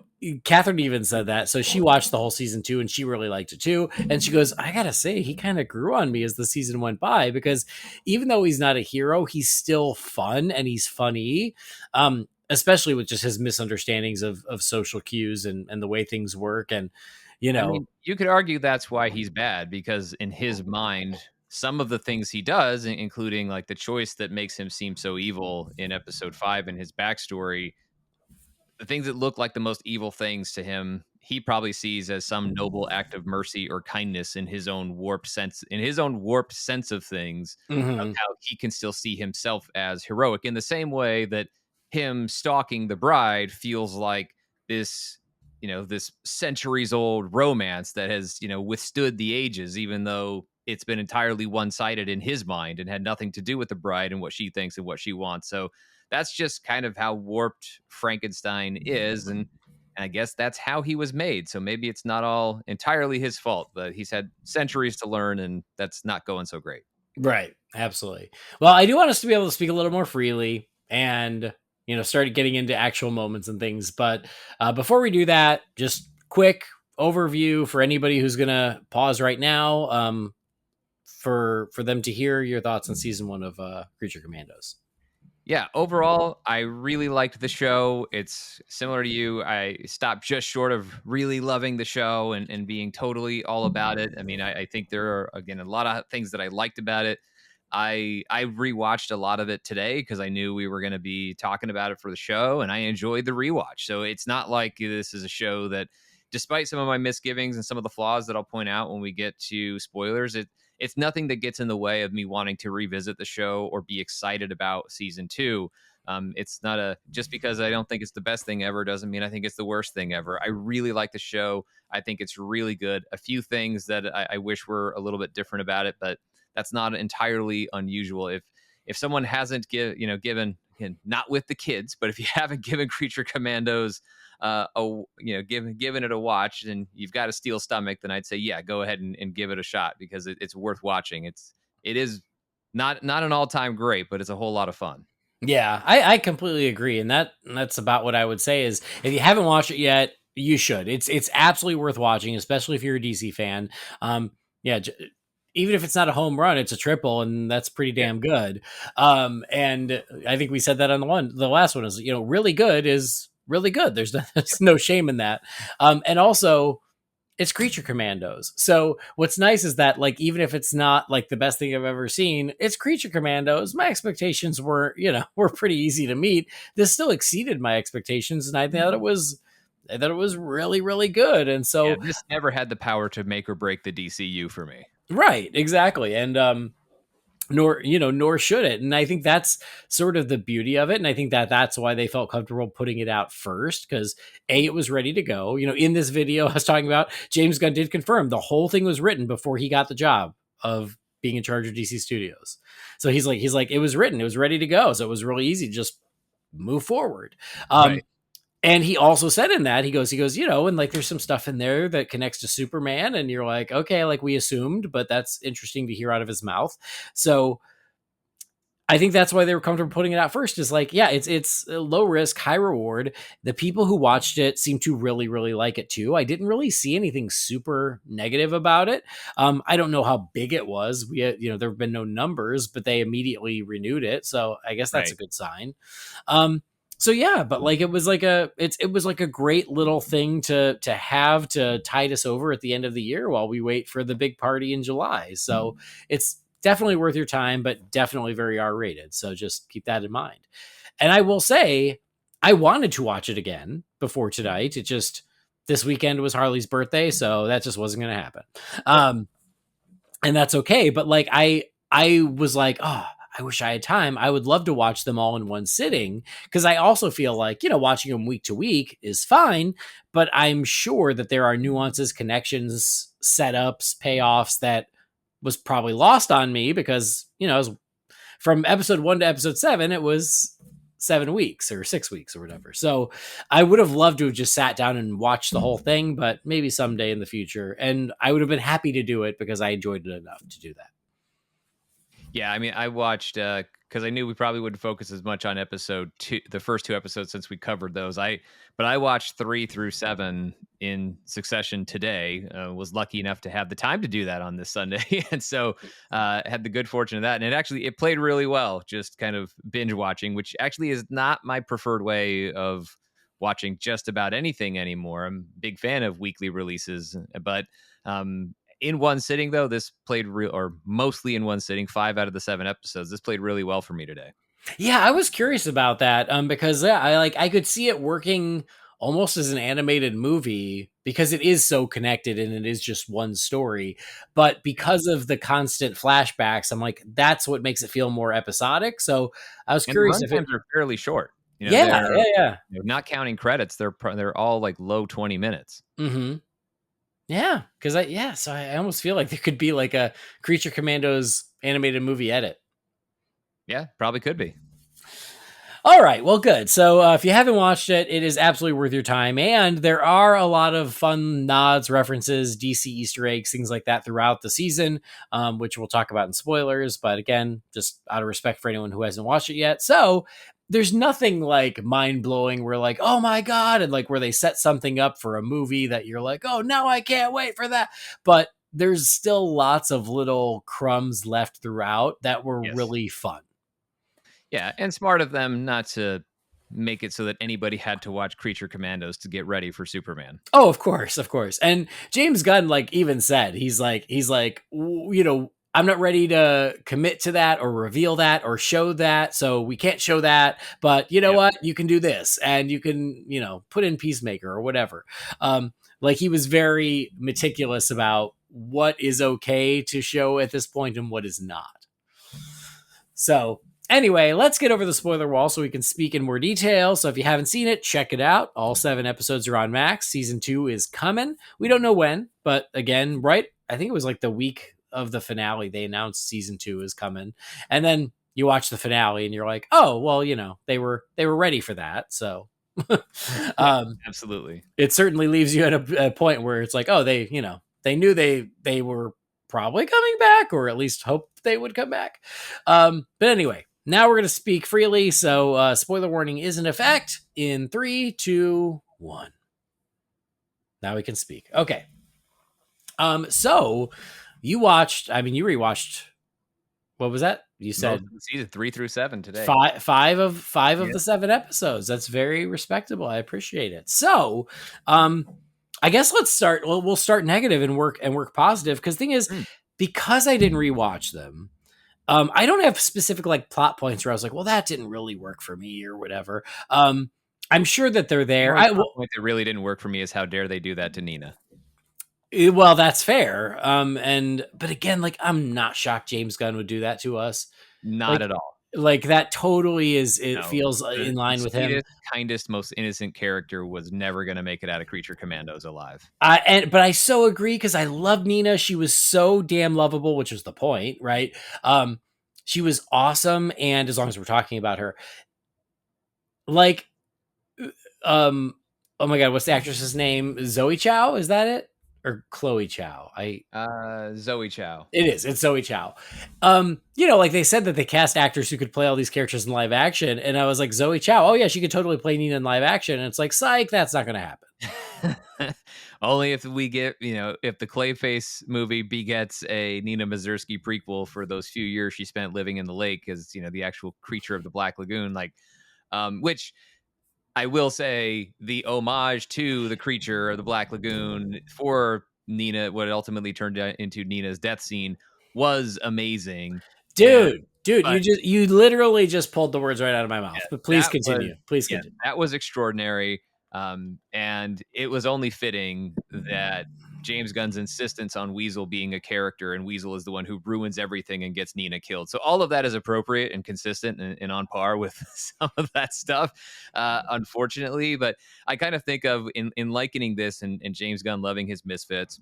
Catherine even said that. So she watched the whole season 2 and she really liked it too. And she goes, I gotta say, he kind of grew on me as the season went by, because even though he's not a hero, he's still fun and he's funny. Especially with just his misunderstandings of social cues and the way things work. And, I mean, you could argue that's why he's bad, because in his mind, some of the things he does, including like the choice that makes him seem so evil in episode 5 and his backstory, the things that look like the most evil things to him, he probably sees as some noble act of mercy or kindness in his own warped sense of things, of Mhm. how he can still see himself as heroic in the same way that him stalking the bride feels like this, this centuries old romance that has, withstood the ages, even though it's been entirely one-sided in his mind and had nothing to do with the bride and what she thinks and what she wants. So that's just kind of how warped Frankenstein is. And I guess that's how he was made. So maybe it's not all entirely his fault, but he's had centuries to learn, and that's not going so great. Right. Absolutely. Well, I do want us to be able to speak a little more freely and, start getting into actual moments and things. But before we do that, just quick overview for anybody who's going to pause right now, for them to hear your thoughts on season 1 of Creature Commandos. Yeah, overall, I really liked the show. It's similar to you. I stopped just short of really loving the show and being totally all about it. I mean, I think there are, again, a lot of things that I liked about it. I rewatched a lot of it today because I knew we were going to be talking about it for the show, and I enjoyed the rewatch. So it's not like this is a show that, despite some of my misgivings and some of the flaws that I'll point out when we get to spoilers, it's nothing that gets in the way of me wanting to revisit the show or be excited about season 2. It's not just because I don't think it's the best thing ever doesn't mean I think it's the worst thing ever. I really like the show. I think it's really good. A few things that I wish were a little bit different about it, but that's not entirely unusual. If someone hasn't given, again, not with the kids, but if you haven't given Creature Commandos given it a watch and you've got a steel stomach, then I'd say, yeah, go ahead and give it a shot, because it's worth watching. It is not an all-time great, but it's a whole lot of fun. Yeah, I completely agree. And that's about what I would say is, if you haven't watched it yet, you should. It's absolutely worth watching, especially if you're a DC fan. Yeah, even if it's not a home run, it's a triple, and that's pretty Yeah. damn good. And I think we said that on the last one is, really good is really good. There's no shame in that. And also, it's Creature Commandos. So what's nice is that, like, even if it's not like the best thing I've ever seen, it's Creature Commandos. My expectations were pretty easy to meet. This still exceeded my expectations, and I thought it was really, really good. And Yeah, so, this never had the power to make or break the DCU for me. right, exactly. And nor should it. And I think that's sort of the beauty of it. And I think that's why they felt comfortable putting it out first, because it was ready to go. In this video I was talking about, James Gunn did confirm the whole thing was written before he got the job. of being in charge of DC Studios. So he's like, it was written, it was ready to go. So it was really easy to just move forward. Right. And he also said in that, he goes, and like there's some stuff in there that connects to Superman. And you're like, okay, like we assumed, but that's interesting to hear out of his mouth. So I think that's why they were comfortable putting it out first. Is like, yeah, it's low risk, high reward. The people who watched it seem to really, really like it too. I didn't really see anything super negative about it. I don't know how big it was. There have been no numbers, but they immediately renewed it, so I guess that's a Right. good sign. So yeah, but like it was like a great little thing to have to tide us over at the end of the year while we wait for the big party in July. So it's definitely worth your time, but definitely very R rated. So just keep that in mind. And I will say, I wanted to watch it again before tonight. It just, this weekend was Harley's birthday, so that just wasn't going to happen. And that's okay. But like, I was like, oh, I wish I had time. I would love to watch them all in one sitting, because I also feel like, watching them week to week is fine, but I'm sure that there are nuances, connections, setups, payoffs that was probably lost on me because, from episode 1 to episode 7, it was 7 weeks or 6 weeks or whatever. So I would have loved to have just sat down and watched the whole thing, but maybe someday in the future. And I would have been happy to do it because I enjoyed it enough to do that. Yeah, I mean, I watched because I knew we probably wouldn't focus as much on episode 2, the first 2 episodes, since we covered those. But I watched 3 through 7 in succession today. Was lucky enough to have the time to do that on this Sunday, and so had the good fortune of that. And it played really well, just kind of binge watching, which actually is not my preferred way of watching just about anything anymore. I'm a big fan of weekly releases, but in one sitting, though, this played or mostly in one sitting, 5 out of the 7 episodes, this played really well for me today. Yeah, I was curious about that because I could see it working almost as an animated movie because it is so connected and it is just one story. But because of the constant flashbacks, I'm like, that's what makes it feel more episodic. So I was And the curious if it. runtimes are fairly short. Yeah, yeah. Not counting credits, they're all like low 20 minutes. Mm-hmm. Yeah, because so I almost feel like there could be like a Creature Commandos animated movie edit. Yeah, probably could be. All right, well, good. So if you haven't watched it, it is absolutely worth your time. And there are a lot of fun nods, references, DC Easter eggs, things like that throughout the season, which we'll talk about in spoilers. But again, just out of respect for anyone who hasn't watched it yet. So there's nothing like mind blowing where like, oh my God, and like where they set something up for a movie that you're like, oh no, I can't wait for that. But there's still lots of little crumbs left throughout that were really fun. Yeah, and smart of them not to make it so that anybody had to watch Creature Commandos to get ready for Superman. Oh, of course, of course. And James Gunn, like, even said, he's like, I'm not ready to commit to that or reveal that or show that, so we can't show that. But you know what? You can do this, and you can, put in Peacemaker or whatever. Like, he was very meticulous about what is okay to show at this point and what is not. So anyway, let's get over the spoiler wall so we can speak in more detail. So if you haven't seen it, check it out. All 7 episodes are on Max. Season 2 is coming. We don't know when, but again, right? I think it was like the week of the finale they announced season 2 is coming. And then you watch the finale and you're like, oh, well, they were ready for that. So absolutely. It certainly leaves you at a point where it's like, oh, they knew they were probably coming back, or at least hoped they would come back. But anyway, now we're going to speak freely. So spoiler warning is in effect in 3, 2, 1. Now we can speak. Okay. So you rewatched, what was that? You said season 3 through 7 today. Five of the 7 episodes. That's very respectable. I appreciate it. So, I guess let's start. Well, we'll start negative and work positive. Because the thing is, because I didn't rewatch them, I don't have specific like plot points where I was like, well, that didn't really work for me or whatever. I'm sure that they're there. The point that really didn't work for me is how dare they do that to Nina. Well, that's fair. But again, like, I'm not shocked James Gunn would do that to us. Not at all. Like that totally is. It No, feels the in line with him. sweetest, kindest, most innocent character was never going to make it out of Creature Commandos alive. But I so agree because I love Nina. She was so damn lovable, which is the point, right? She was awesome, and as long as we're talking about her, like, um, oh my god, what's the actress's name? Zoe Chow, is that it, or Chloe Chow? Zoe Chow. It is. It's Zoe Chow. Like they said that they cast actors who could play all these characters in live action, and I was like, Zoe Chow. Oh yeah, she could totally play Nina in live action, and it's like, psych, that's not going to happen. Only if we get, if the Clayface movie begets a Nina Mazursky prequel for those few years she spent living in the lake as, the actual creature of the Black Lagoon, which I will say the homage to the creature of the Black Lagoon for Nina, what ultimately turned into Nina's death scene, was amazing. And Dude, but you literally just pulled the words right out of my mouth. yeah, But please that was continue. Please continue. that was extraordinary. And it was only fitting that James Gunn's insistence on Weasel being a character, and Weasel is the one who ruins everything and gets Nina killed. So all of that is appropriate and consistent and on par with some of that stuff, unfortunately. But I kind of think of in likening this and James Gunn loving his misfits.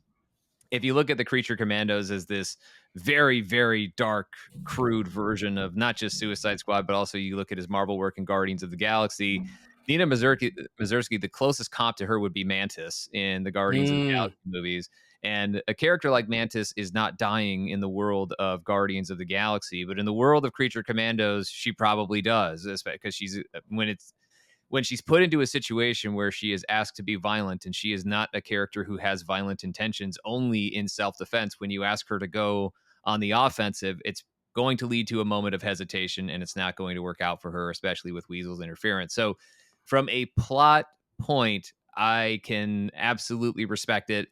If you look at the Creature Commandos as this very, very dark, crude version of not just Suicide Squad, but also you look at his Marvel work in Guardians of the Galaxy, Nina Mazursky, the closest comp to her would be Mantis in the Guardians of the Mm, Galaxy movies. And a character like Mantis is not dying in the world of Guardians of the Galaxy, but in the world of Creature Commandos, she probably does, because when she's put into a situation where she is asked to be violent, and she is not a character who has violent intentions only in self-defense. When you ask her to go on the offensive, it's going to lead to a moment of hesitation, and it's not going to work out for her, especially with Weasel's interference. So from a plot point, I can absolutely respect it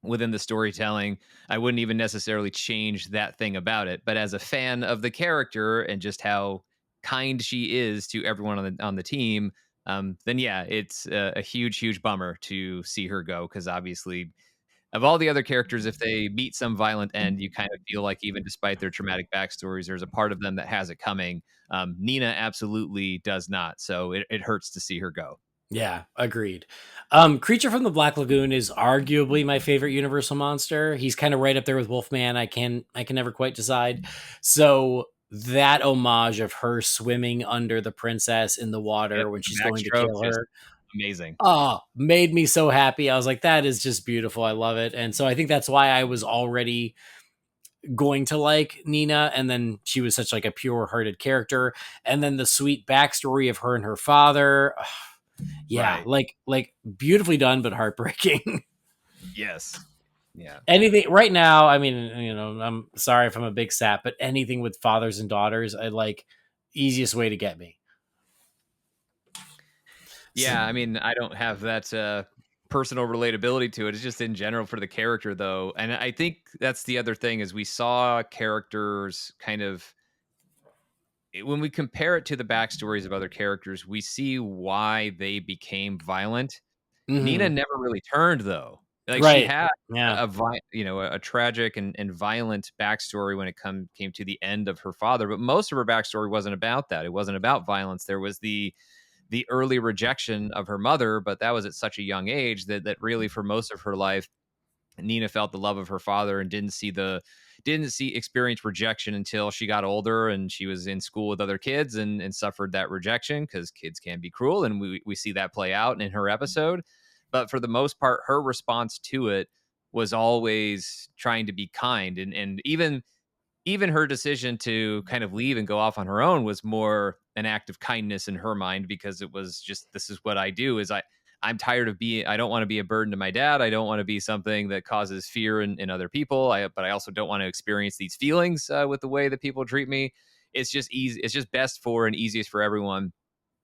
within the storytelling. I wouldn't even necessarily change that thing about it. But as a fan of the character and just how kind she is to everyone on the team, then yeah, it's a huge, huge bummer to see her go, because obviously, of all the other characters, if they meet some violent end, you kind of feel like even despite their traumatic backstories, there's a part of them that has it coming. Nina absolutely does not, so it hurts to see her go. yeah, agreed. Creature from the Black Lagoon is arguably my favorite Universal monster. He's kind of right up there with Wolfman. I can never quite decide. So that homage of her swimming under the princess in the Yep, water when the she's going to backstroke, kill just her. amazing. Oh, made me so happy. I was like, that is just beautiful. I love it. And so I think that's why I was already going to like Nina, and then she was such like a pure hearted character. And then the sweet backstory of her and her father. Yeah, Right. like beautifully done, but heartbreaking. Yes. Yeah. Anything right now, I mean, I'm sorry if I'm a big sap, but anything with fathers and daughters, I like easiest way to get me. So, Yeah, I mean, I don't have that personal relatability to it. It's just in general for the character, though. And I think that's the other thing is we saw characters kind of when we compare it to the backstories of other characters, we see why they became violent. Nina mhm. never really turned, though. Like she Right. had Yeah. a tragic and violent backstory when it came to the end of her father, but most of her backstory wasn't about that. It wasn't about violence. There was the early rejection of her mother, but that was at such a young age that really for most of her life, Nina felt the love of her father and didn't see experience rejection until she got older and she was in school with other kids and suffered that rejection, because kids can be cruel, and we see that play out in her episode. But for the most part, her response to it was always trying to be kind, and even her decision to kind of leave and go off on her own was more an act of kindness in her mind, because it was just, this is what I do, is I'm tired of being, I don't want to be a burden to my dad. I don't want to be something that causes fear in other people. But I also don't want to experience these feelings with the way that people treat me. It's just easy. It's just best for and easiest for everyone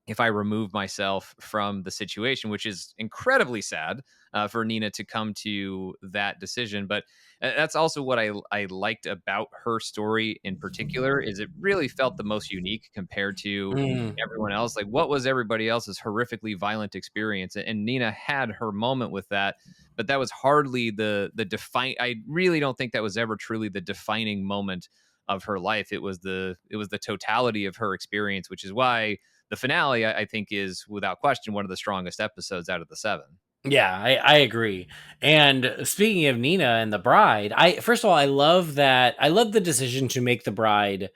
if I remove myself from the situation, which is incredibly sad for Nina to come to that decision. But that's also what I liked about her story in particular, is it really felt the most unique compared to Mm. everyone else. Like, what was everybody else's horrifically violent experience? And Nina had her moment with that, but that was hardly the define. I really don't think that was ever truly the defining moment of her life. It was the totality of her experience, which is why the finale, I think, is without question one of the strongest episodes out of the 7. Yeah, I agree. And speaking of Nina and the bride, I first of all, I love the decision to make the bride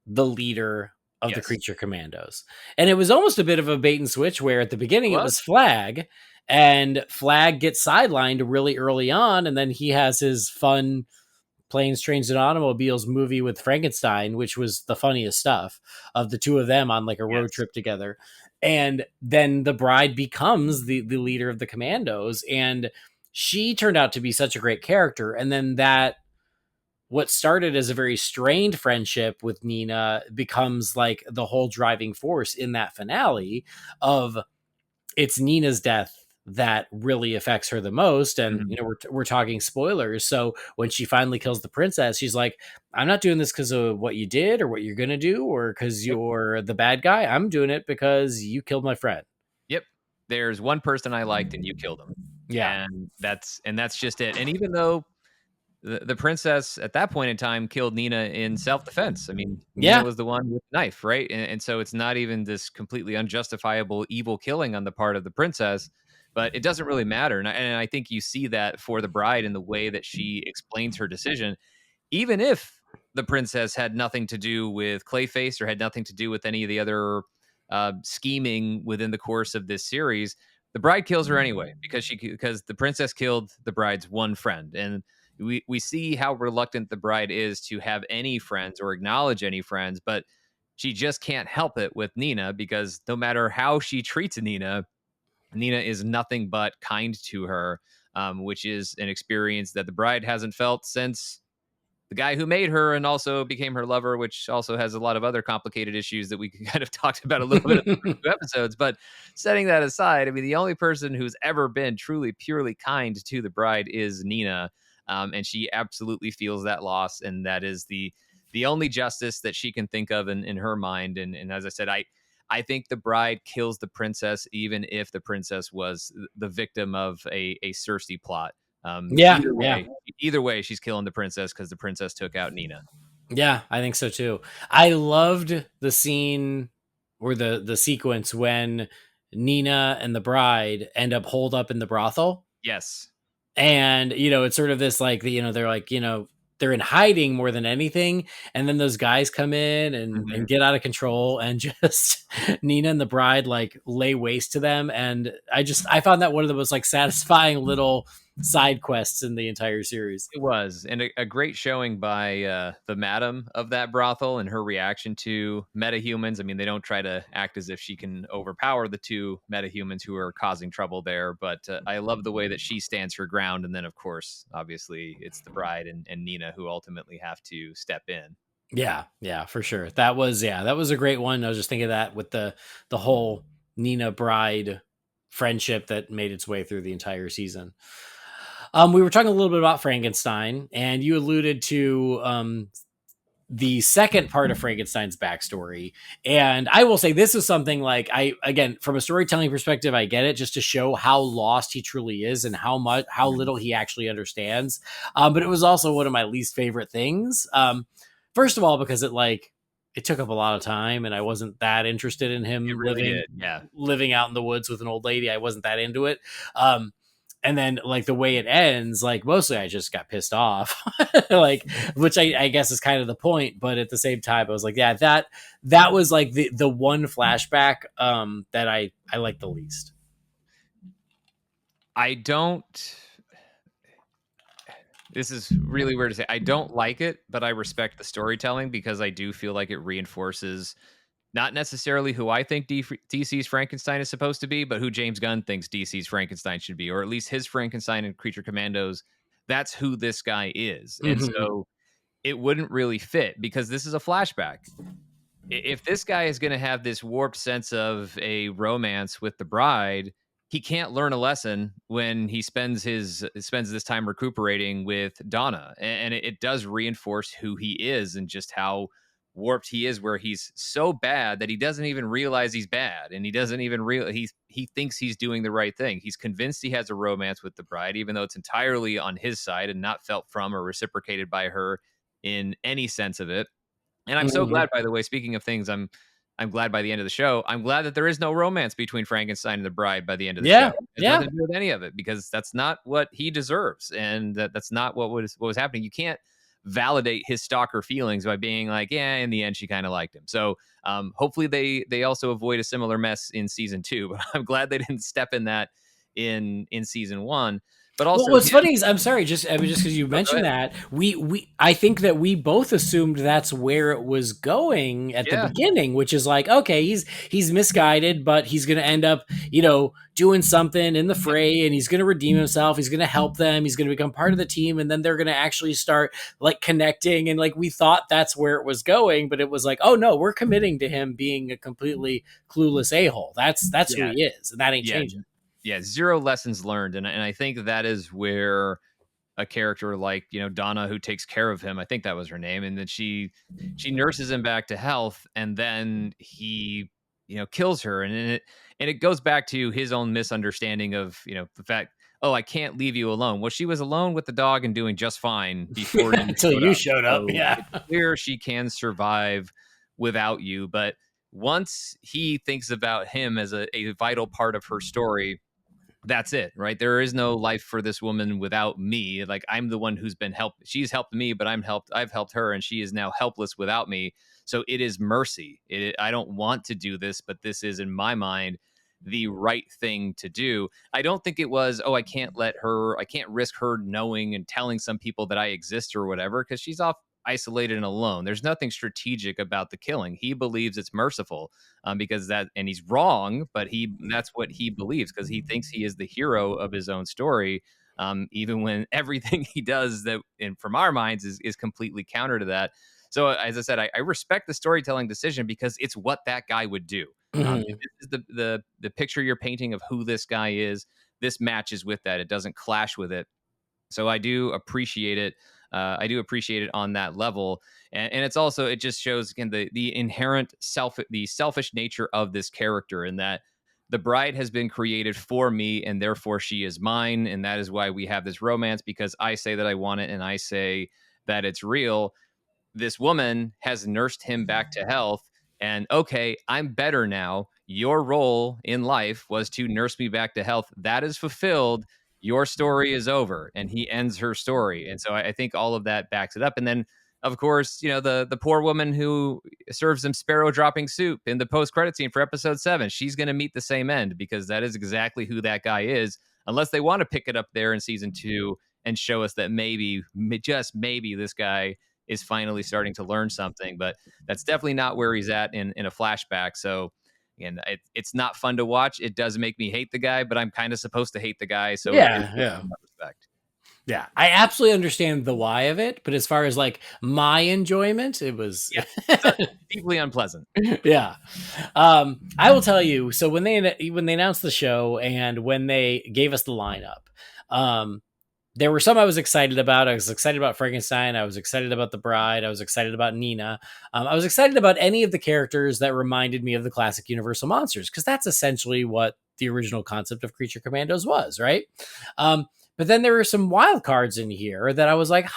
the leader of the Yes, Creature Commandos. And it was almost a bit of a bait and switch where at the it beginning it was. was Flag, and Flag gets sidelined really early on, and then he has his fun Planes, Trains, and Automobiles movie with Frankenstein, which was the funniest stuff of the two of them on like a road Yes. trip together. And then the bride becomes the leader of the commandos. And she turned out to be such a great character. And then that, what started as a very strained friendship with Nina becomes like the whole driving force in that finale of it's Nina's death that really affects her the most. And Mhm. we're talking spoilers, so when she finally kills the princess, she's like, I'm not doing this because of what you did or what you're gonna do or because Yep. you're the bad guy. I'm doing it because you killed my friend. Yep. There's one person I liked and you killed him. Yeah, And that's just it. And even though the princess at that point in time killed Nina in self-defense. I mean, Nina yeah, was the one with the knife, right? And so it's not even this completely unjustifiable evil killing on the part of the princess, but it doesn't really matter. And I think you see that for the bride in the way that she explains her decision, even if the princess had nothing to do with Clayface or had nothing to do with any of the other scheming within the course of this series, the bride kills her anyway because the princess killed the bride's one friend, and we see how reluctant the bride is to have any friends or acknowledge any friends, but she just can't help it with Nina because no matter how she treats Nina, Nina is nothing but kind to her, which is an experience that the bride hasn't felt since the guy who made her and also became her lover, which also has a lot of other complicated issues that we kind of talked about a little bit in the first 2 episodes. But setting that aside, I mean, the only person who's ever been truly, purely kind to the bride is Nina, and she absolutely feels that loss, and that is the only justice that she can think of in her mind. And as I said, I think the bride kills the princess, even if the princess was the victim of a Cersei plot. yeah, Either yeah. way, either way, she's killing the princess because the princess took out Nina. Yeah, I think so too. I loved the scene or the sequence when Nina and the bride end up holed up in the brothel. Yes. And it's sort of this like they're like they're in hiding more than anything, and then those guys come in and Mhm. get out of control, and just Nina and the bride like lay waste to them. And I found that one of the most like satisfying little side quests in the entire series. It was, and a great showing by the madam of that brothel and her reaction to metahumans. I mean, they don't try to act as if she can overpower the two metahumans who are causing trouble there, but I love the way that she stands her ground. And then, of course, obviously, it's the bride and Nina who ultimately have to step in. Yeah, for sure. That was a great one. I was just thinking of that with the whole Nina bride friendship that made its way through the entire season. We were talking a little bit about Frankenstein, and you alluded to the second part of Frankenstein's backstory. And I will say this is something like again, from a storytelling perspective, I get it, just to show how lost he truly is and how little he actually understands. But it was also one of my least favorite things. First of all, because it took up a lot of time, and I wasn't that interested in It him really living did. Yeah. living out in the woods with an old lady. I wasn't that into it. And then like the way it ends, like mostly I just got pissed off, like, which I guess is kind of the point. But at the same time, I was like, yeah, that was like the one flashback that I like the least. I don't. This is really weird to say. I don't like it, but I respect the storytelling because I do feel like it reinforces not necessarily who I think DC's Frankenstein is supposed to be, but who James Gunn thinks DC's Frankenstein should be, or at least his Frankenstein and Creature Commandos. That's who this guy is. And Mhm. so it wouldn't really fit because this is a flashback. If this guy is going to have this warped sense of a romance with the bride, he can't learn a lesson when he spends this time recuperating with Donna, and it does reinforce who he is and just how warped he is, where he's so bad that he doesn't even realize he's bad, and he doesn't even real he thinks he's doing the right thing. He's convinced he has a romance with the bride, even though it's entirely on his side and not felt from or reciprocated by her. in any sense of it. And I'm so Mhm. glad, by the way, speaking of things, I'm glad by the end of the show, I'm glad that there is no romance between Frankenstein and the bride by the end of the show. Yeah, It has yeah. nothing to do with any of it because that's not what he deserves, and that's not what was happening. You can't validate his stalker feelings by being like, yeah, in the end, she kind of liked him. So hopefully they also avoid a similar mess in season 2. But I'm glad they didn't step in that in season 1. But Well, also, what's again, funny is I'm sorry, just because you oh, go mentioned ahead. that we I think that we both assumed that's where it was going at the Yeah, beginning, which is like, okay, he's misguided, but he's going to end up, doing something in the fray, and he's going to redeem himself. He's going to help them. He's going to become part of the team, and then they're going to actually start like connecting. And like we thought that's where it was going, but it was like, oh no, we're committing to him being a completely clueless a hole. That's who yeah, he is, and that ain't yeah. changing. Yeah, zero lessons learned, and I think that is where a character like Donna, who takes care of him, I think that was her name, and that she nurses him back to health, and then he kills her, and it goes back to his own misunderstanding of the fact, oh, I can't leave you alone. Well, she was alone with the dog and doing just fine before you Until showed you up, showed up, so yeah. it's clear she can survive without you. But once he thinks about him as a vital part of her story, that's it, right? There is no life for this woman without me. Like, I'm the one who's been helped. She's helped me, but I've helped her, and she is now helpless without me. So it is mercy. I don't want to do this, but this is, in my mind, the right thing to do. I don't think it was, oh, I can't risk her knowing and telling some people that I exist or whatever, because she's off isolated and alone. There's nothing strategic about the killing. He believes it's merciful, and he's wrong, but that's what he believes, because he thinks he is the hero of his own story, even when everything he does, that, and from our minds, is completely counter to that. So as I said, I respect the storytelling decision because it's what that guy would do. If Mhm. this is the picture you're painting of who this guy is, this matches with that. It doesn't clash with it. So I do appreciate it. I do appreciate it on that level, and it's also, it just shows again the inherent the selfish nature of this character, in that the bride has been created for me, and therefore she is mine, and that is why we have this romance, because I say that I want it, and I say that it's real. This woman has nursed him back to health, and okay, I'm better now. Your role in life was to nurse me back to health. That is fulfilled. Your story is over. And he ends her story. And so I think all of that backs it up. And then, of course, the poor woman who serves them sparrow dropping soup in the post-credit scene for episode 7, she's going to meet the same end, because that is exactly who that guy is, unless they want to pick it up there in season 2 and show us that maybe, just maybe, this guy is finally starting to learn something. But that's definitely not where he's at in a flashback. So again, it's not fun to watch. It does make me hate the guy, but I'm kind of supposed to hate the guy, so it Yeah, works yeah. in that respect. Yeah, I absolutely understand the why of it, but as far as like my enjoyment, it was Yeah, it's deeply unpleasant. yeah. I will tell you. So when they announced the show and when they gave us the lineup, um, there were some I was excited about. I was excited about Frankenstein. I was excited about the bride. I was excited about Nina. I was excited about any of the characters that reminded me of the classic Universal monsters, because that's essentially what the original concept of Creature Commandos was, right? Um, but then there were some wild cards in here that I was like,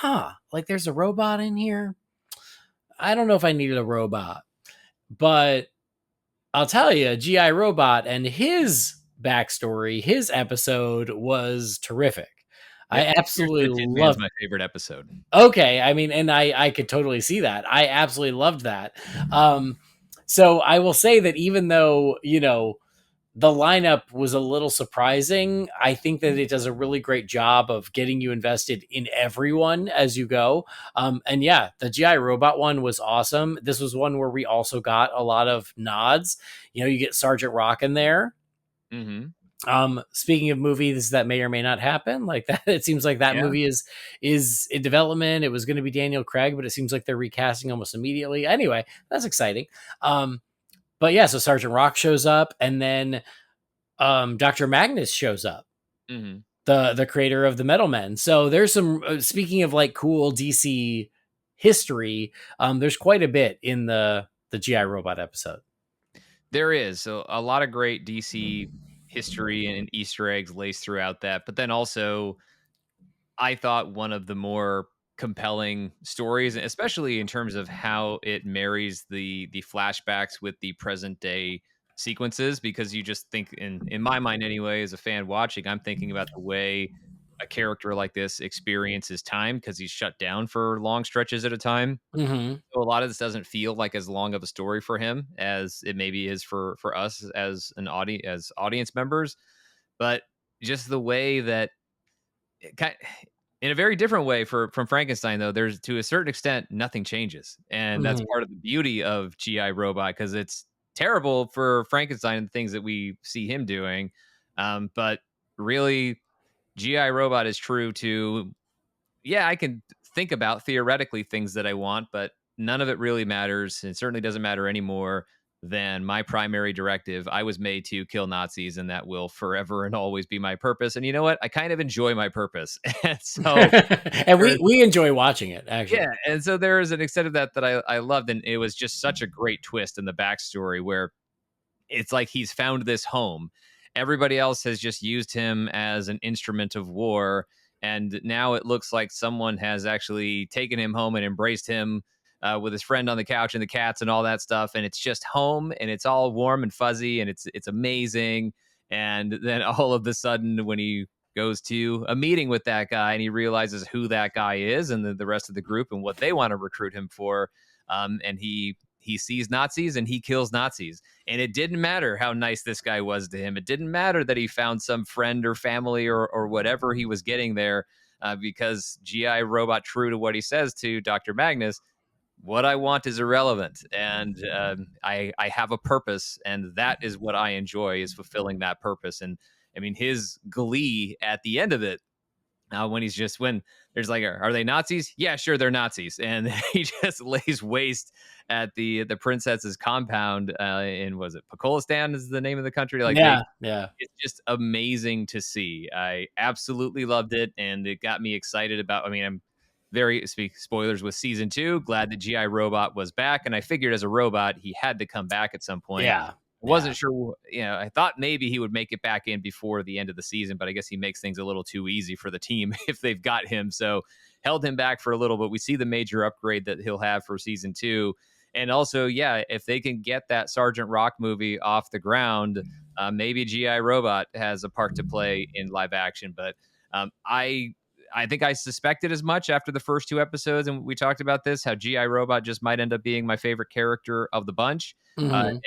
like there's a robot in here. I don't know if I needed a robot, but I'll tell you, GI Robot and his backstory, his episode was terrific. Yep, I Here's the absolutely Tin Man's loved. my favorite episode. Okay, I mean, and I could totally see that. I absolutely loved that. So I will say that even though the lineup was a little surprising, I think that it does a really great job of getting you invested in everyone as you go. And yeah, the GI Robot one was awesome. This was one where we also got a lot of nods. You get Sergeant Rock in there. Hmm. Speaking of movies that may or may not happen, like that, it seems like that Yeah. movie is in development. It was going to be Daniel Craig, but it seems like they're recasting almost immediately. Anyway, that's exciting. But yeah, so Sergeant Rock shows up, and then Dr. Magnus shows up, Hmm. the creator of the Metal Men. So there's some speaking of like cool DC history, there's quite a bit in the GI Robot episode. There is, so a lot of great DC history and Easter eggs laced throughout that. But then also, I thought one of the more compelling stories, especially in terms of how it marries the flashbacks with the present day sequences. Because you just think, in my mind anyway, as a fan watching, I'm thinking about the way a character like this experiences time because he's shut down for long stretches at a time. Mm-hmm. So a lot of this doesn't feel like as long of a story for him as it maybe is for us as audience members. But just the way that in a very different way from Frankenstein, though, there's, to a certain extent, nothing changes, and that's Mm-hmm. part of the beauty of GI Robot, because it's terrible for Frankenstein and things that we see him doing, but really, GI Robot is true to, yeah, I can think about theoretically things that I want, but none of it really matters. It certainly doesn't matter anymore than my primary directive. I was made to kill Nazis, and that will forever and always be my purpose. And you know what? I kind of enjoy my purpose. And so, And there's, we enjoy watching it, yeah, actually. and so there is an extent of that I loved, and it was just such a great twist in the backstory where it's like he's found this home. Everybody else has just used him as an instrument of war. And now it looks like someone has actually taken him home and embraced him with his friend on the couch and the cats and all that stuff. And it's just home, and it's all warm and fuzzy, and it's amazing. And then all of a sudden, when he goes to a meeting with that guy and he realizes who that guy is and the rest of the group and what they want to recruit him for, and he sees Nazis and he kills Nazis. And it didn't matter how nice this guy was to him. It didn't matter that he found some friend or family or whatever he was getting there, because GI Robot, true to what he says to Dr. Magnus, what I want is irrelevant. And I have a purpose, and that is what I enjoy, is fulfilling that purpose. And I mean, his glee at the end of it, when there's like, are they Nazis? Yeah, sure, they're Nazis, and he just lays waste at the princess's compound. In, was it Pakistan is the name of the country? Like, Yeah, yeah. it's just amazing to see. I absolutely loved it, and it got me excited about. I mean, I'm very spoilers with season 2. Glad that GI Robot was back, and I figured as a robot he had to come back at some point. Yeah. I Yeah. wasn't sure, I thought maybe he would make it back in before the end of the season, but I guess he makes things a little too easy for the team if they've got him. So held him back for a little, but we see the major upgrade that he'll have for season 2. And also, yeah, if they can get that Sergeant Rock movie off the ground, maybe GI Robot has a part to play in live action. But I think I suspected as much after the first 2 episodes, and we talked about this, how GI Robot just might end up being my favorite character of the bunch. Mm-hmm.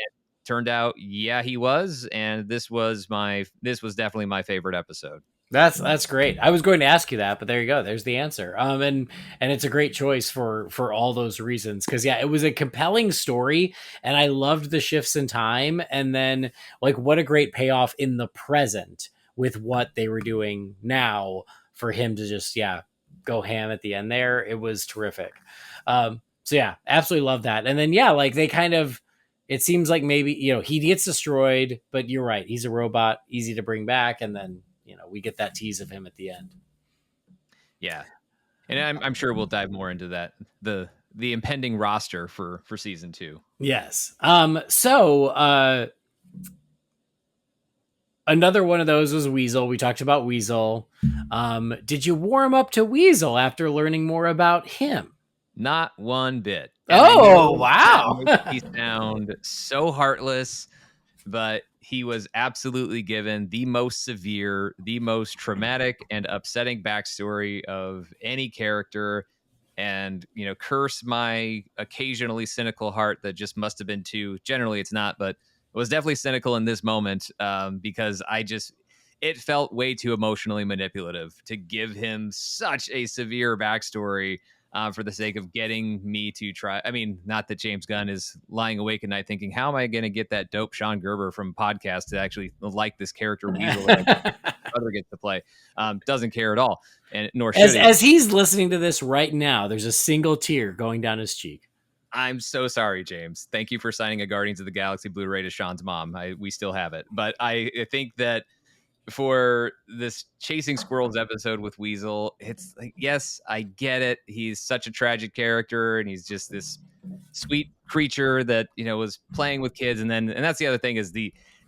Turned out, yeah, he was, and this was definitely my favorite episode. That's great. I was going to ask you that, but there you go. There's the answer. And it's a great choice for all those reasons, because yeah, it was a compelling story, and I loved the shifts in time, and then like what a great payoff in the present with what they were doing now for him to just go ham at the end there. It was terrific. So yeah, absolutely love that. And then yeah, like they kind of, it seems like maybe he gets destroyed, but you're right, he's a robot, easy to bring back, and then we get that tease of him at the end. Yeah, and I'm sure we'll dive more into that, the impending roster for season 2. Yes. So another one of those was Weasel. We talked about Weasel. Did you warm up to Weasel after learning more about him? Not one bit. And I Oh, know that wow. makes me sound so heartless, but he was absolutely given the most severe, the most traumatic and upsetting backstory of any character. And, curse my occasionally cynical heart that just must have been too. Generally, it's not, but it was definitely cynical in this moment, because it felt way too emotionally manipulative to give him such a severe backstory, for the sake of getting me to try. I mean, not that James Gunn is lying awake at night thinking, how am I going to get that dope Sean Gerber from podcast to actually like this character Weasel that my brother gets to play. Doesn't care at all, and nor should he. As he's listening to this right now, there's a single tear going down his cheek. I'm so sorry, James. Thank you for signing a Guardians of the Galaxy Blu-ray to Sean's mom. We still have it, but I think that for this Chasing Squirrels episode with Weasel, it's like, yes, I get it. He's such a tragic character, and he's just this sweet creature that was playing with kids, and that's the other thing is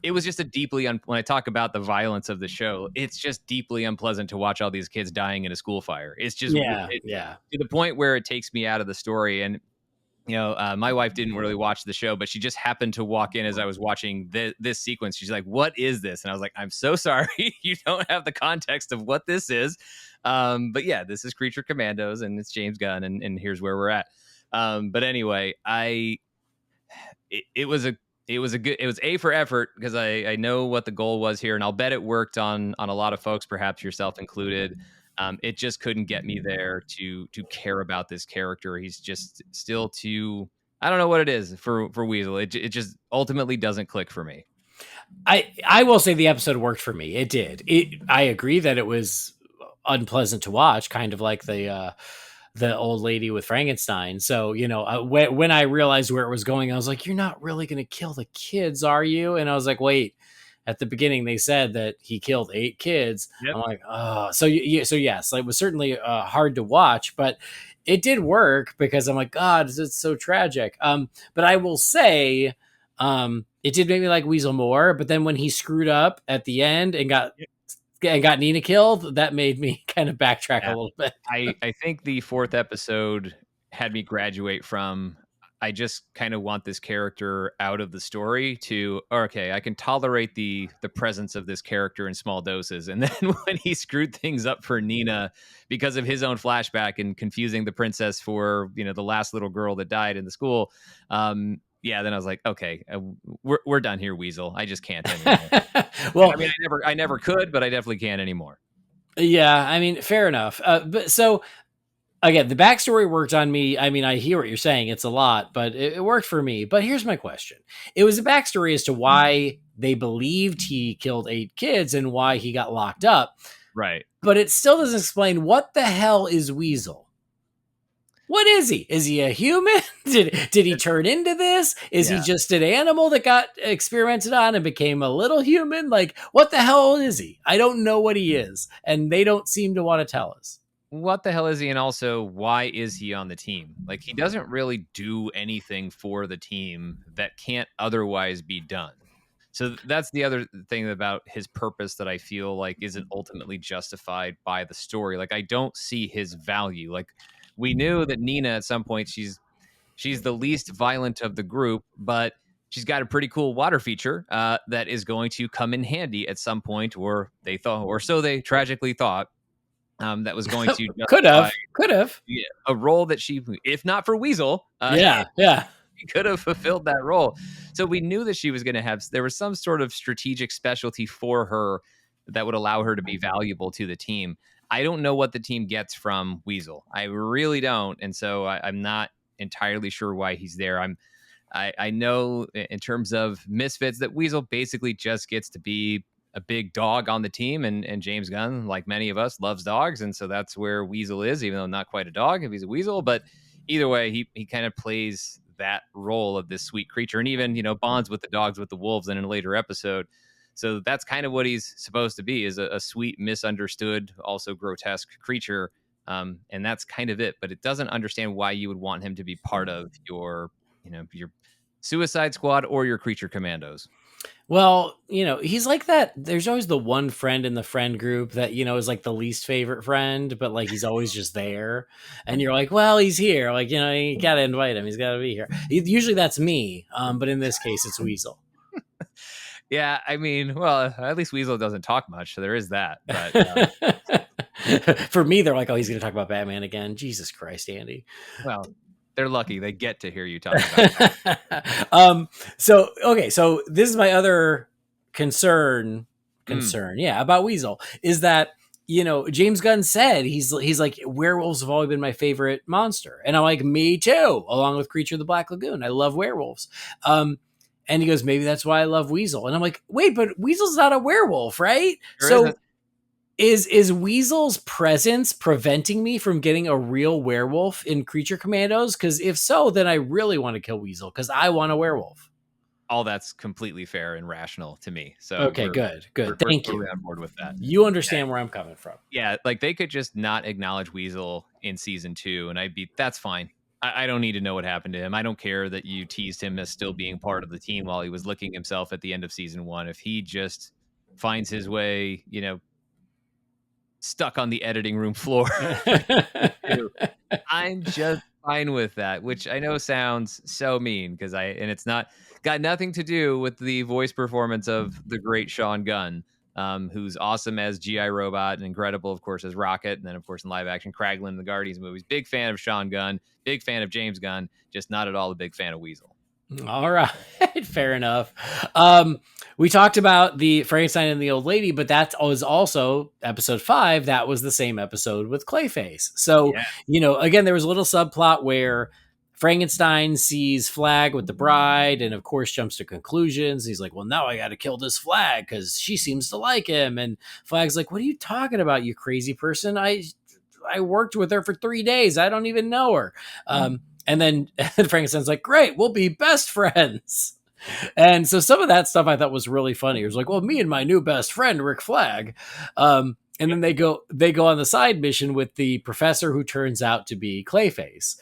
it was just a deeply when I talk about the violence of the show, it's just deeply unpleasant to watch all these kids dying in a school fire. It's just Yeah, yeah. to the point where it takes me out of the story. And my wife didn't really watch the show, but she just happened to walk in as I was watching this sequence. She's like, "What is this?" And I was like, "I'm so sorry, you don't have the context of what this is." But yeah, this is Creature Commandos, and it's James Gunn, and here's where we're at. But anyway, it was A for effort, because I know what the goal was here, and I'll bet it worked on a lot of folks, perhaps yourself included. It just couldn't get me there to care about this character. He's just still too, I don't know what it is for Weasel. It just ultimately doesn't click for me. I will say the episode worked for me. It did. I agree that it was unpleasant to watch, kind of like the old lady with Frankenstein. So, when I realized where it was going, I was like, you're not really going to kill the kids, are you? And I was like, wait, at the beginning, they said that he killed 8 kids. Yep. I'm like, oh, so yes, it was certainly hard to watch, but it did work because I'm like, God, it's so tragic. But I will say, it did make me like Weasel more. But then when he screwed up at the end and got Nina killed, that made me kind of backtrack a little bit. I think the 4th episode had me graduate from, I just kind of want this character out of the story, to, okay, I can tolerate the presence of this character in small doses. And then when he screwed things up for Nina because of his own flashback and confusing the princess for, the last little girl that died in the school, then I was like, okay, we're done here, Weasel. I just can't anymore. Well, I mean, I never could, but I definitely can't anymore. Yeah, I mean, fair enough. But so again, the backstory worked on me. I mean, I hear what you're saying. It's a lot, but it worked for me. But here's my question. It was a backstory as to why they believed he killed 8 kids and why he got locked up. Right. But it still doesn't explain what the hell is Weasel. What is he? Is he a human? Did he turn into this? Is he just an animal that got experimented on and became a little human? Like, what the hell is he? I don't know what he is, and they don't seem to want to tell us. What the hell is he? And also, why is he on the team? Like, he doesn't really do anything for the team that can't otherwise be done. So that's the other thing about his purpose that I feel like isn't ultimately justified by the story. Like, I don't see his value. Like, we knew that Nina at some point, she's the least violent of the group, but she's got a pretty cool water feature that is going to come in handy at some point, or they thought, or so they tragically thought, that was going to could have a role that she, if not for Weasel, she could have fulfilled that role. So we knew that she was going to have, there was some sort of strategic specialty for her that would allow her to be valuable to the team. I don't know what the team gets from Weasel. I really don't. And so I'm not entirely sure why he's there. I know in terms of misfits that Weasel basically just gets to be a big dog on the team, and James Gunn, like many of us, loves dogs, and so that's where Weasel is, even though not quite a dog if he's a weasel. But either way, he kind of plays that role of this sweet creature, and even bonds with the dogs, with the wolves in a later episode. So that's kind of what he's supposed to be, is a sweet, misunderstood, also grotesque creature. And that's kind of it. But it doesn't understand why you would want him to be part of your Suicide Squad or your Creature Commandos. Well, he's like that. There's always the one friend in the friend group that, is like the least favorite friend, but like he's always just there. And you're like, well, he's here. Like, you got to invite him. He's got to be here. Usually that's me. But in this case, it's Weasel. Yeah, I mean, well, at least Weasel doesn't talk much, so there is that. But for me, they're like, oh, he's going to talk about Batman again. Jesus Christ, Andy. Well, they're lucky they get to hear you talk about it. So this is my other concern, about Weasel, is that, James Gunn said he's like, werewolves have always been my favorite monster. And I'm like, me too, along with Creature of the Black Lagoon. I love werewolves. And he goes, maybe that's why I love Weasel. And I'm like, wait, but Weasel's not a werewolf, right? Sure is Weasel's presence preventing me from getting a real werewolf in Creature Commandos? Because if so, then I really want to kill Weasel because I want a werewolf. All that's completely fair and rational to me. So okay, good. Thank you. We're on board with that. You understand where I'm coming from. Yeah, like they could just not acknowledge Weasel in season 2, and that's fine. I don't need to know what happened to him. I don't care that you teased him as still being part of the team while he was licking himself at the end of season 1. If he just finds his way, stuck on the editing room floor for season 2, I'm just fine with that, which I know sounds so mean and it's not got nothing to do with the voice performance of the great Sean Gunn, who's awesome as GI Robot and incredible, of course, as Rocket, and then of course in live action Kraglin in the Guardians movies. Big fan of Sean Gunn, big fan of James Gunn, just not at all a big fan of Weasel. All right, fair enough. We talked about the Frankenstein and the old lady, but that was also episode 5. That was the same episode with Clayface. So, again, there was a little subplot where Frankenstein sees Flag with the bride and, of course, jumps to conclusions. He's like, well, now I got to kill this Flag because she seems to like him. And Flag's like, what are you talking about, you crazy person? I worked with her for 3 days. I don't even know her. And then Frankenstein's like, great, we'll be best friends. And so some of that stuff I thought was really funny. It was like, well, me and my new best friend, Rick Flag. And then they go on the side mission with the professor who turns out to be Clayface.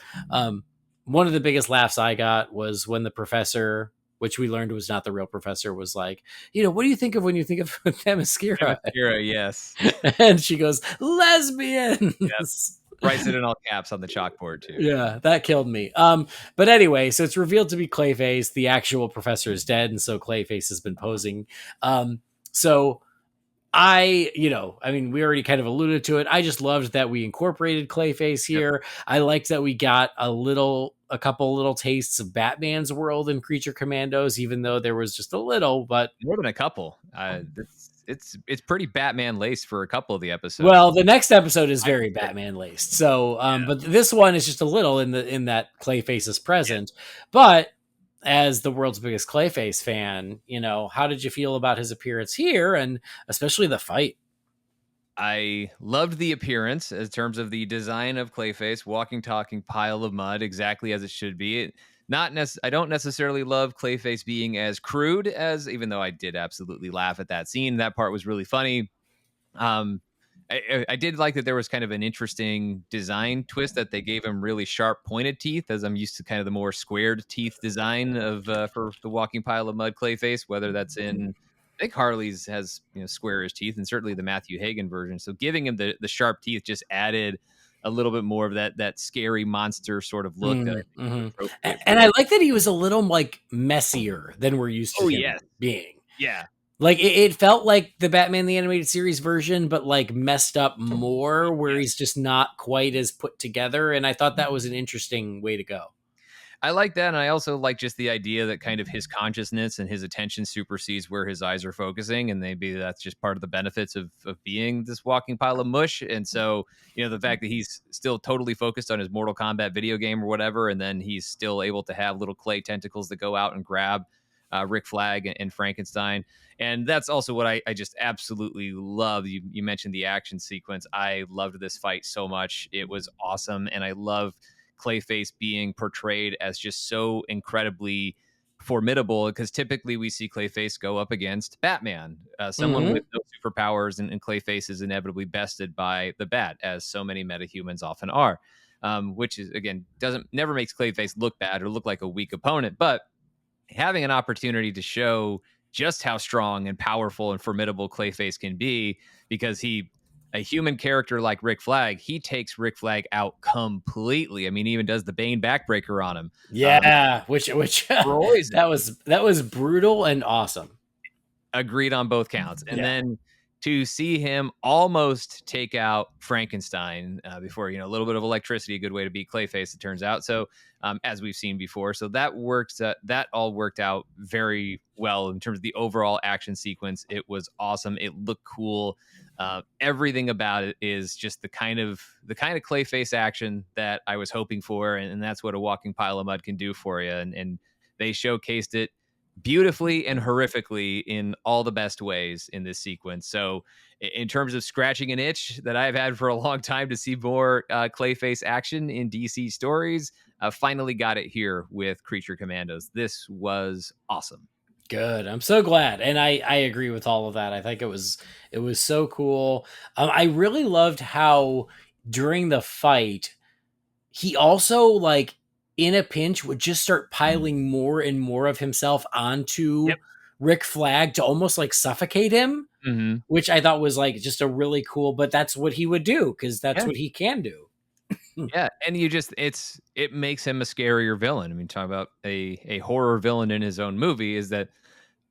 One of the biggest laughs I got was when the professor, which we learned was not the real professor, was like, what do you think of when you think of Themyscira? Themyscira, yes. And she goes, lesbians. Yes. Writes it in all caps on the chalkboard too. Yeah, that killed me. But anyway, so it's revealed to be Clayface. The actual professor is dead, and so Clayface has been posing. So we already kind of alluded to it. I just loved that we incorporated Clayface here. Yep. I liked that we got a couple little tastes of Batman's world in Creature Commandos, even though there was just a little, but more than a couple. It's pretty Batman laced for a couple of the episodes. Well, the next episode is very Batman laced. So, but this one is just a little in that Clayface is present. Yeah. But as the world's biggest Clayface fan, how did you feel about his appearance here, and especially the fight? I loved the appearance in terms of the design of Clayface, walking, talking pile of mud, exactly as it should be. I don't necessarily love Clayface being as crude as, even though I did absolutely laugh at that scene. That part was really funny. I did like that there was kind of an interesting design twist that they gave him really sharp pointed teeth, as I'm used to kind of the more squared teeth design of for the walking pile of mud Clayface, whether that's in, I think Harley's has squarish teeth, and certainly the Matthew Hagen version. So giving him the sharp teeth just added a little bit more of that scary monster sort of look. Mm-hmm. And I like that he was a little like messier than we're used to him being. Yeah. Like it felt like the Batman the Animated Series version, but like messed up more, where he's just not quite as put together. And I thought that was an interesting way to go. I like that, and I also like just the idea that kind of his consciousness and his attention supersedes where his eyes are focusing, and maybe that's just part of the benefits of being this walking pile of mush. And so, the fact that he's still totally focused on his Mortal Kombat video game or whatever, and then he's still able to have little clay tentacles that go out and grab Rick Flag and Frankenstein. And that's also what I just absolutely love. You mentioned the action sequence. I loved this fight so much. It was awesome, and I love Clayface being portrayed as just so incredibly formidable, because typically we see Clayface go up against Batman, someone with no superpowers, and Clayface is inevitably bested by the Bat, as so many metahumans often are, which is, again, never makes Clayface look bad or look like a weak opponent. But having an opportunity to show just how strong and powerful and formidable Clayface can be, because a human character like Rick Flag, he takes Rick Flag out completely. I mean, he even does the Bane backbreaker on him. Yeah, which that was brutal and awesome. Agreed on both counts. And then to see him almost take out Frankenstein before, a little bit of electricity, a good way to beat Clayface, it turns out. So as we've seen before, so that all worked out very well in terms of the overall action sequence. It was awesome. It looked cool. Everything about it is just the kind of Clayface action that I was hoping for, and that's what a walking pile of mud can do for you. And they showcased it beautifully and horrifically in all the best ways in this sequence. So in terms of scratching an itch that I've had for a long time to see more Clayface action in DC stories, finally got it here with Creature Commandos. This was awesome. Good. I'm so glad. And I agree with all of that. I think it was so cool. I really loved how during the fight, he also like in a pinch would just start piling more and more of himself onto Yep. Rick Flag to almost like suffocate him, Mm-hmm. which I thought was like just a really cool, but that's what he would do because that's Yeah. what he can do. Yeah, and it makes him a scarier villain. I mean, talk about a horror villain in his own movie is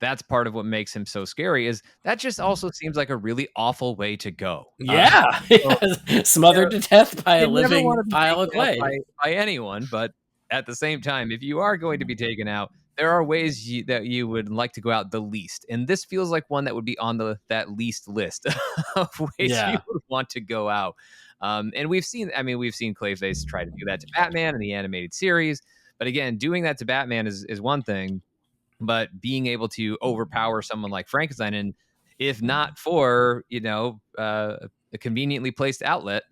that's part of what makes him so scary is that just also seems like a really awful way to go. Yeah. So Smothered to death by a you never want living to be pile of taken out clay. by anyone, but at the same time, if you are going to be taken out, there are ways that you would like to go out the least, and this feels like one that would be on that least list of ways you Yeah. would want to go out. And we've seen Clayface try to do that to Batman in the animated series, but again, doing that to Batman is one thing, but being able to overpower someone like Frankenstein, and if not for a conveniently placed outlet,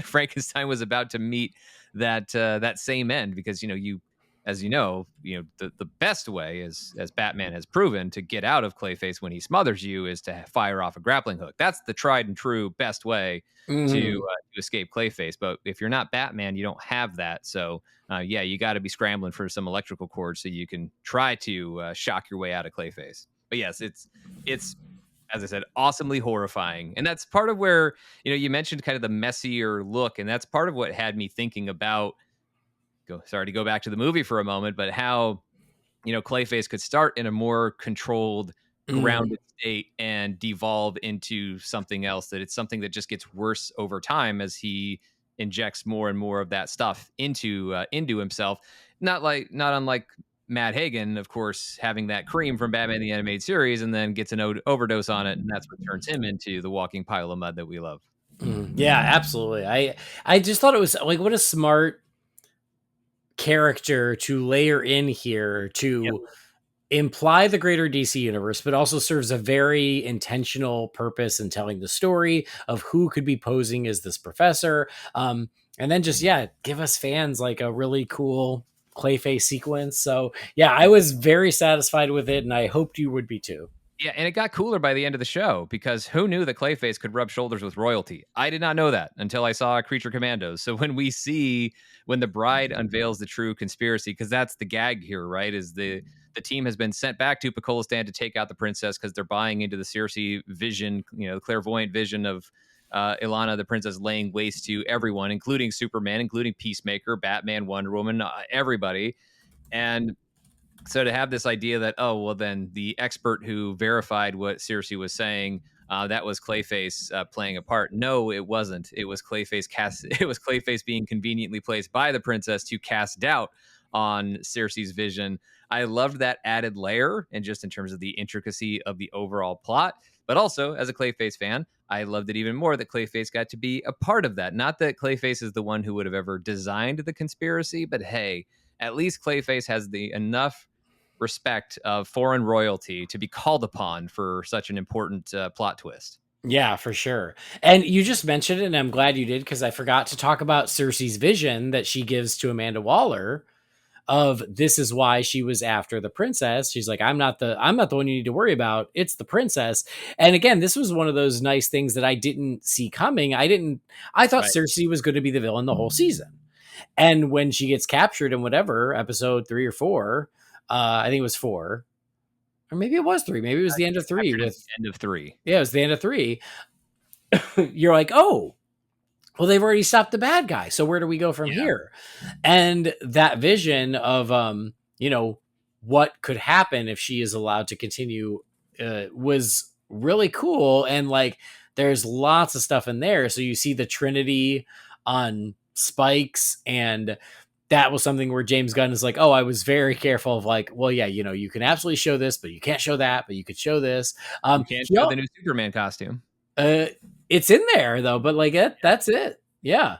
Frankenstein was about to meet that same end because the best way is, as Batman has proven, to get out of Clayface when he smothers you is to fire off a grappling hook. That's the tried and true best way Mhm. to escape Clayface. But if you're not Batman, you don't have that. So yeah, you got to be scrambling for some electrical cords so you can try to shock your way out of Clayface. But yes, it's as I said, awesomely horrifying, and that's part of where you mentioned kind of the messier look, and that's part of what had me thinking about. Sorry to go back to the movie for a moment, but how Clayface could start in a more controlled, Mhm. grounded state and devolve into something else. That it's something that just gets worse over time as he injects more and more of that stuff into himself. Not unlike Matt Hagen, of course, having that cream from Batman the Animated Series, and then gets an overdose on it, and that's what turns him into the walking pile of mud that we love. Mhm. Yeah, absolutely. I just thought it was like what a smart character to layer in here Yep. to imply the greater DC universe, but also serves a very intentional purpose in telling the story of who could be posing as this professor. And then just, yeah, give us fans like a really cool Clayface sequence. So, yeah, I was very satisfied with it, and I hoped you would be too. Yeah, and it got cooler by the end of the show because who knew that Clayface could rub shoulders with royalty? I did not know that until I saw Creature Commandos. So when the bride unveils the true conspiracy, because that's the gag here, right? Is the team has been sent back to Pakolistan to take out the princess because they're buying into the Cersei vision, the clairvoyant vision of Ilana, the princess, laying waste to everyone, including Superman, including Peacemaker, Batman, Wonder Woman, everybody. And so to have this idea that, oh well, then the expert who verified what Cersei was saying, that was Clayface playing a part. No, it wasn't. It was Clayface cast. It was Clayface being conveniently placed by the princess to cast doubt on Cersei's vision. I loved that added layer, and just in terms of the intricacy of the overall plot, but also as a Clayface fan, I loved it even more that Clayface got to be a part of that. Not that Clayface is the one who would have ever designed the conspiracy, but hey, at least Clayface has the enough respect of foreign royalty to be called upon for such an important plot twist. Yeah, for sure. And you just mentioned it, and I'm glad you did because I forgot to talk about Cersei's vision that she gives to Amanda Waller of this is why she was after the princess. She's like, I'm not the one you need to worry about. It's the princess. And again, this was one of those nice things that I didn't see coming. I thought Right. Cersei was going to be the villain the whole season. And when she gets captured in whatever episode 3 or 4, I think it was 4, or maybe it was 3. Maybe it was the end of 3 Captured at with, the end of 3. yeah, it was the end of 3. You're like, oh, well, they've already stopped the bad guy. So where do we go from Yeah. here? And that vision of, what could happen if she is allowed to continue was really cool. And like, there's lots of stuff in there. So you see the Trinity on spikes, and that was something where James Gunn is like, oh, I was very careful of like, well, yeah, you can absolutely show this, but you can't show that, but you could show this. You can't He show the new Superman costume. uh, it's in there though, but like that's it. Yeah.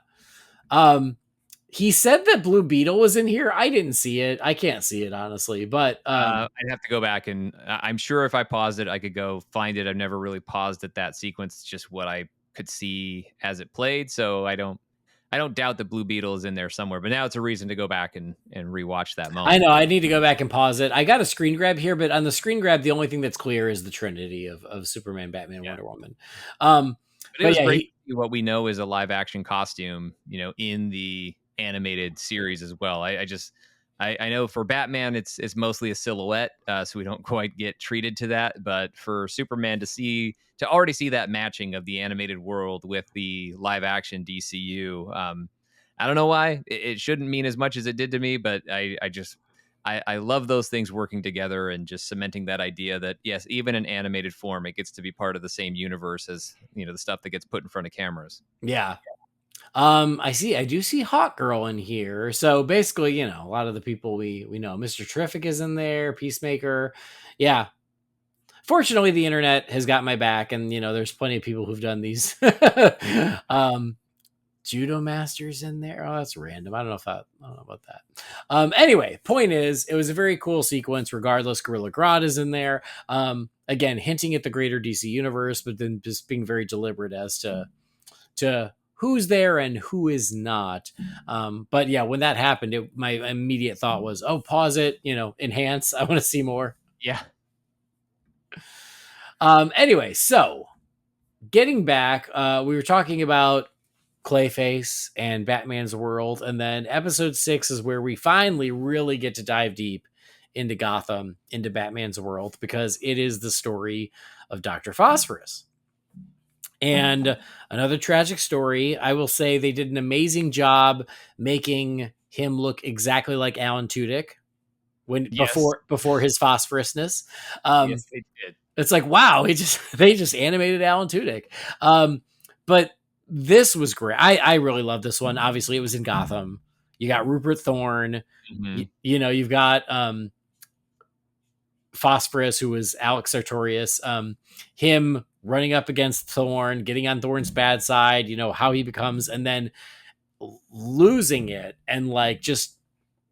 Um, he said that Blue Beetle was in here. I didn't see it. I can't see it honestly, but I'd have to go back, and I'm sure if I paused it, I could go find it. I've never really paused at that sequence. It's just what I could see as it played. So I don't doubt that Blue Beetle is in there somewhere, but now it's a reason to go back and rewatch that I moment. know I need to go back and pause it. I got a screen grab here, but on the screen grab, the only thing that's clear is the Trinity of Superman, Batman, Yeah. Wonder Woman. But it But was yeah, great to see what we know is a live action costume, in the animated series as well. I know for Batman it's mostly a silhouette, so we don't quite get treated to that. But for Superman to already see that matching of the animated world with the live action DCU, I don't know why it shouldn't mean as much as it did to me, but I love those things working together and just cementing that idea that yes, even in animated form, it gets to be part of the same universe as the stuff that gets put in front of cameras. Yeah. I do see Hawk Girl in here. So basically, a lot of the people we know. Mr. Terrific is in there, Peacemaker. Yeah. Fortunately, the internet has got my back, and there's plenty of people who've done these. Judo Masters in there. Oh, that's random. I don't know about that. Anyway, point is, it was a very cool sequence. Regardless, Gorilla Grodd is in there. Again, hinting at the greater DC universe, but then just being very deliberate as to who's there and who is not. But yeah, when that happened, my immediate thought was, oh, pause it, enhance. I want to see more. Yeah. Anyway, so getting back, we were talking about Clayface and Batman's world, and then episode 6 is where we finally really get to dive deep into Gotham, into Batman's world, because it is the story of Dr. Phosphorus. And another tragic story. I will say they did an amazing job making him look exactly like Alan Tudyk before his phosphorousness. Yes, they did. It's like, wow, they just animated Alan Tudyk. But this was great. I really love this one. Obviously, it was in Gotham. You got Rupert Thorne. Mm-hmm. You've got Phosphorus, who was Alex Sartorius. Him running up against Thorne, getting on Thorne's bad side. How he becomes, and then losing it, and like just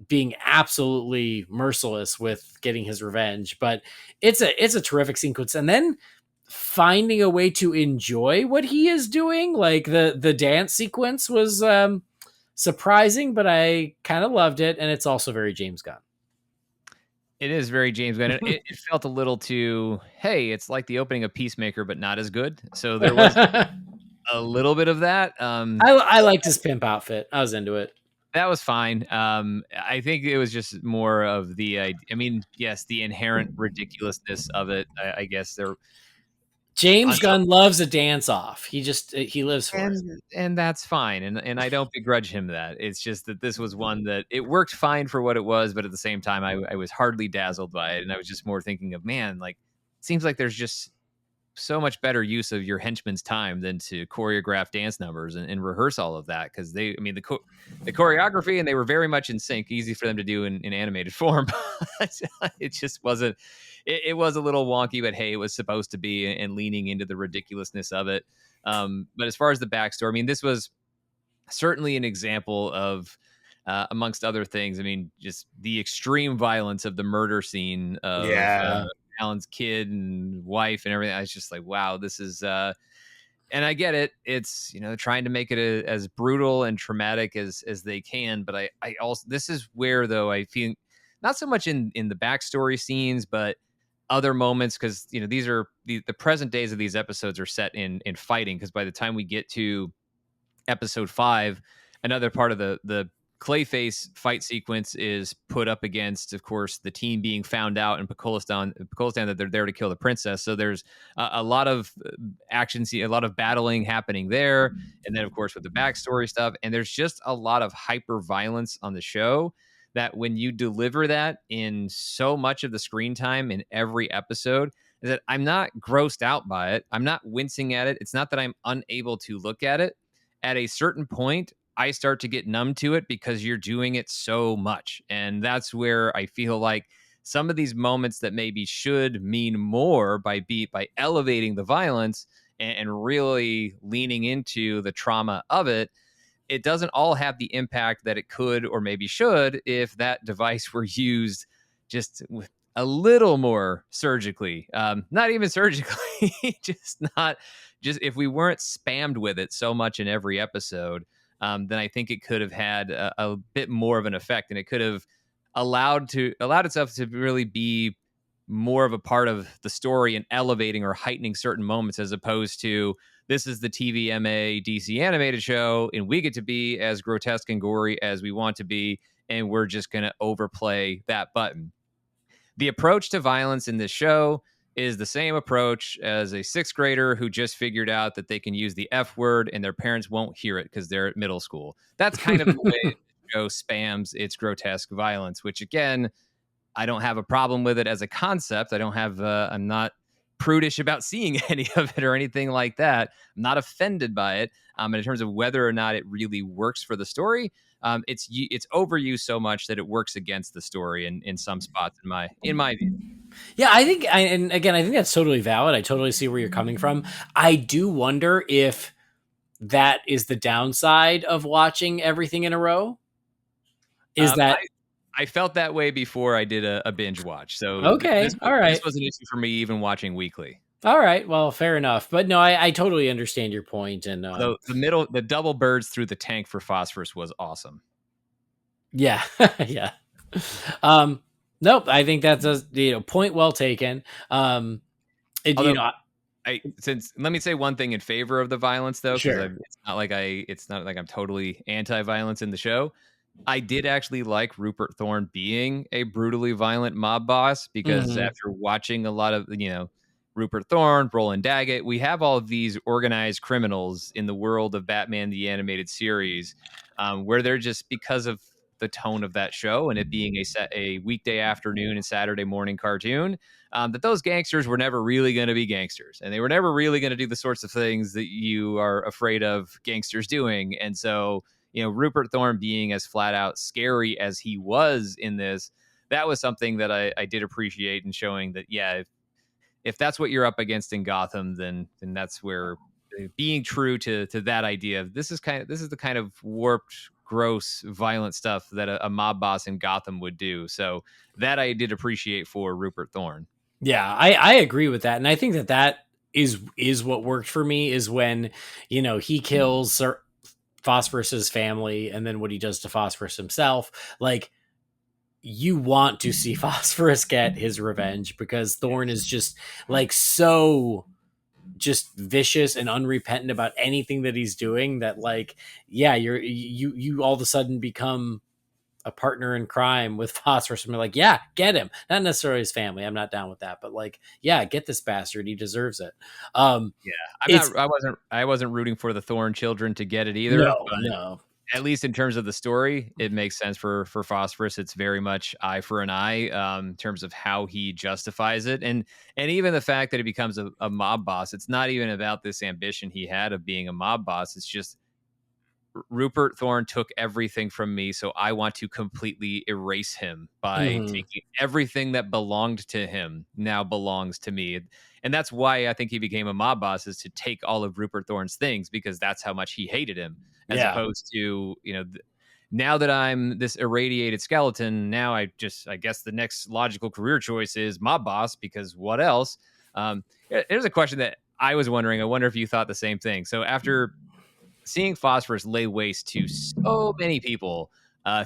being absolutely merciless with getting his revenge. But it's a terrific sequence, and then finding a way to enjoy what he is doing. Like the dance sequence was surprising, but I kind of loved it, and it's also very James Gunn. It is very James Gunn. It felt a little too, hey, it's like the opening of Peacemaker, but not as good. So there was a little bit of that. I liked his pimp outfit. I was into it. That was fine. I think it was just more of the, yes, the inherent ridiculousness of it. I guess there. James Gunn loves a dance off. He lives for it. And that's fine. And I don't begrudge him that. It's just that this was one that it worked fine for what it was, but at the same time, I was hardly dazzled by it. And I was just more thinking of, man, like, it seems like there's just so much better use of your henchman's time than to choreograph dance numbers and rehearse all of that. Cause the choreography, and they were very much in sync, easy for them to do in animated form. It just wasn't, it was a little wonky, but hey, it was supposed to be, and leaning into the ridiculousness of it. But as far as the backstory, this was certainly an example of, amongst other things, just the extreme violence of the murder scene of Alan's kid and wife and everything. I was just like, wow, this is, and I get it. It's, trying to make it as brutal and traumatic as they can. But I also, this is where, though, I feel not so much in the backstory scenes, but other moments, because these are the present days of these episodes are set in fighting, because by the time we get to episode 5, another part of the Clayface fight sequence is put up against, of course, the team being found out in Pakistan that they're there to kill the princess. So there's a lot of action, a lot of battling happening there, and then of course with the backstory stuff, and there's just a lot of hyper violence on the show, that when you deliver that in so much of the screen time in every episode, is that I'm not grossed out by it. I'm not wincing at it. It's not that I'm unable to look at it. At a certain point, I start to get numb to it because you're doing it so much. And that's where I feel like some of these moments that maybe should mean more by elevating the violence and really leaning into the trauma of it, it doesn't all have the impact that it could or maybe should if that device were used just a little more surgically. Not even surgically, just if we weren't spammed with it so much in every episode, then I think it could have had a bit more of an effect, and it could have allowed itself to really be more of a part of the story and elevating or heightening certain moments, as opposed to This is the TVMA DC animated show, and we get to be as grotesque and gory as we want to be, and we're just going to overplay that button. The approach to violence in this show is the same approach as a sixth grader who just figured out that they can use the F word and their parents won't hear it because they're at middle school. That's kind of the way the show spams its grotesque violence, which again, I don't have a problem with it as a concept. I don't have, I'm not prudish about seeing any of it or anything like that. I'm not offended by it. And in terms of whether or not it really works for the story, it's overused so much that it works against the story in some spots in my view. Yeah, and again, I think that's totally valid. I totally see where you're coming from. I do wonder if that is the downside of watching everything in a row. Is that I felt that way before I did a binge watch. So okay? All right, this was an issue for me even watching weekly. All right, well, fair enough. But no, I totally understand your point. And the double birds through the tank for phosphorus was awesome. Yeah, yeah. Nope, I think that's a point well taken. Although, let me say one thing in favor of the violence though, because sure. it's not like I'm totally anti-violence in the show. I did actually like Rupert Thorne being a brutally violent mob boss because after watching a lot of Rupert Thorne, Roland Daggett, we have all of these organized criminals in the world of Batman the Animated Series, where they're just, because of the tone of that show and it being a weekday afternoon and Saturday morning cartoon, that those gangsters were never really going to be gangsters, and they were never really going to do the sorts of things that you are afraid of gangsters doing. And so, Rupert Thorne being as flat out scary as he was in this, that was something that I did appreciate, in showing that, yeah, if that's what you're up against in Gotham, then that's where being true to that idea. This is the kind of warped, gross, violent stuff that a mob boss in Gotham would do. So that I did appreciate for Rupert Thorne. Yeah, I agree with that, and I think that is what worked for me, is when he kills Phosphorus's family, and then what he does to Phosphorus himself. Like, you want to see Phosphorus get his revenge, because Thorne is just so just vicious and unrepentant about anything that he's doing, that you all of a sudden become a partner in crime with Phosphorus, and be like, yeah, get him. Not necessarily his family, I'm not down with that, but yeah, get this bastard, he deserves it. I wasn't rooting for the Thorne children to get it either. No. At least in terms of the story, it makes sense for Phosphorus. It's very much eye for an eye, in terms of how he justifies it. And even the fact that he becomes a mob boss, it's not even about this ambition he had of being a mob boss. It's just, Rupert Thorne took everything from me, so I want to completely erase him by taking everything that belonged to him now belongs to me. And that's why I think he became a mob boss, is to take all of Rupert Thorne's things, because that's how much he hated him, as opposed to, now that I'm this irradiated skeleton, now I guess the next logical career choice is mob boss, because what else? Here's a question that I was wondering. I wonder if you thought the same thing. So after seeing Phosphorus lay waste to so many people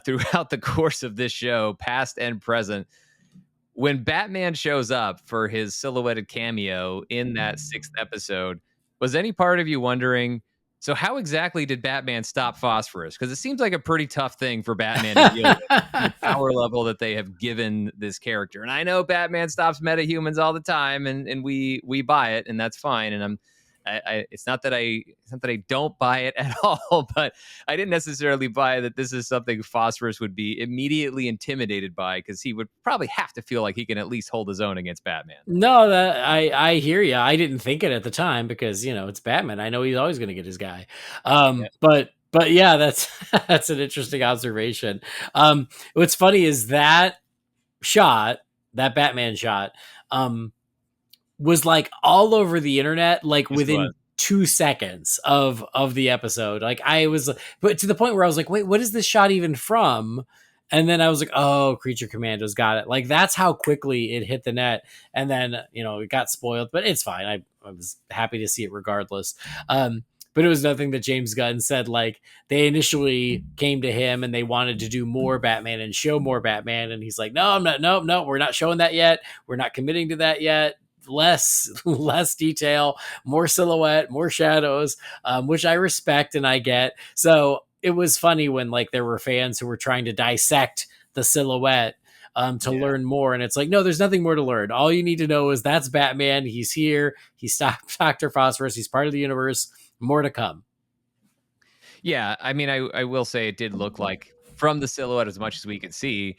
throughout the course of this show, past and present, when Batman shows up for his silhouetted cameo in that 6th episode, was any part of you wondering, so how exactly did Batman stop Phosphorus? Because it seems like a pretty tough thing for Batman to deal with, the power level that they have given this character. And I know Batman stops metahumans all the time, and we buy it, and that's fine. And it's not that I don't buy it at all, but I didn't necessarily buy that this is something Phosphorus would be immediately intimidated by, because he would probably have to feel like he can at least hold his own against Batman. No, I hear you. I didn't think it at the time, because it's Batman. I know he's always going to get his guy. But yeah, that's that's an interesting observation. What's funny is that Batman shot, was all over the internet, within 2 seconds of the episode. But to the point where I was like, wait, what is this shot even from? And then I was like, oh, Creature Commandos, got it. That's how quickly it hit the net. And then, it got spoiled, but it's fine. I was happy to see it regardless. But it was nothing that James Gunn said, they initially came to him and they wanted to do more Batman and show more Batman. And he's like, no, I'm not, no, we're not showing that yet. We're not committing to that yet. less detail, more silhouette, more shadows, which I respect and I get. So it was funny when like there were fans who were trying to dissect the silhouette to Yeah. learn more. And it's like, no, there's nothing more to learn. All you need to know is that's Batman. He's here. He stopped Dr. Phosphorus. He's part of the universe. More to come. Yeah, I mean, I will say it did look like from the silhouette as much as we could see.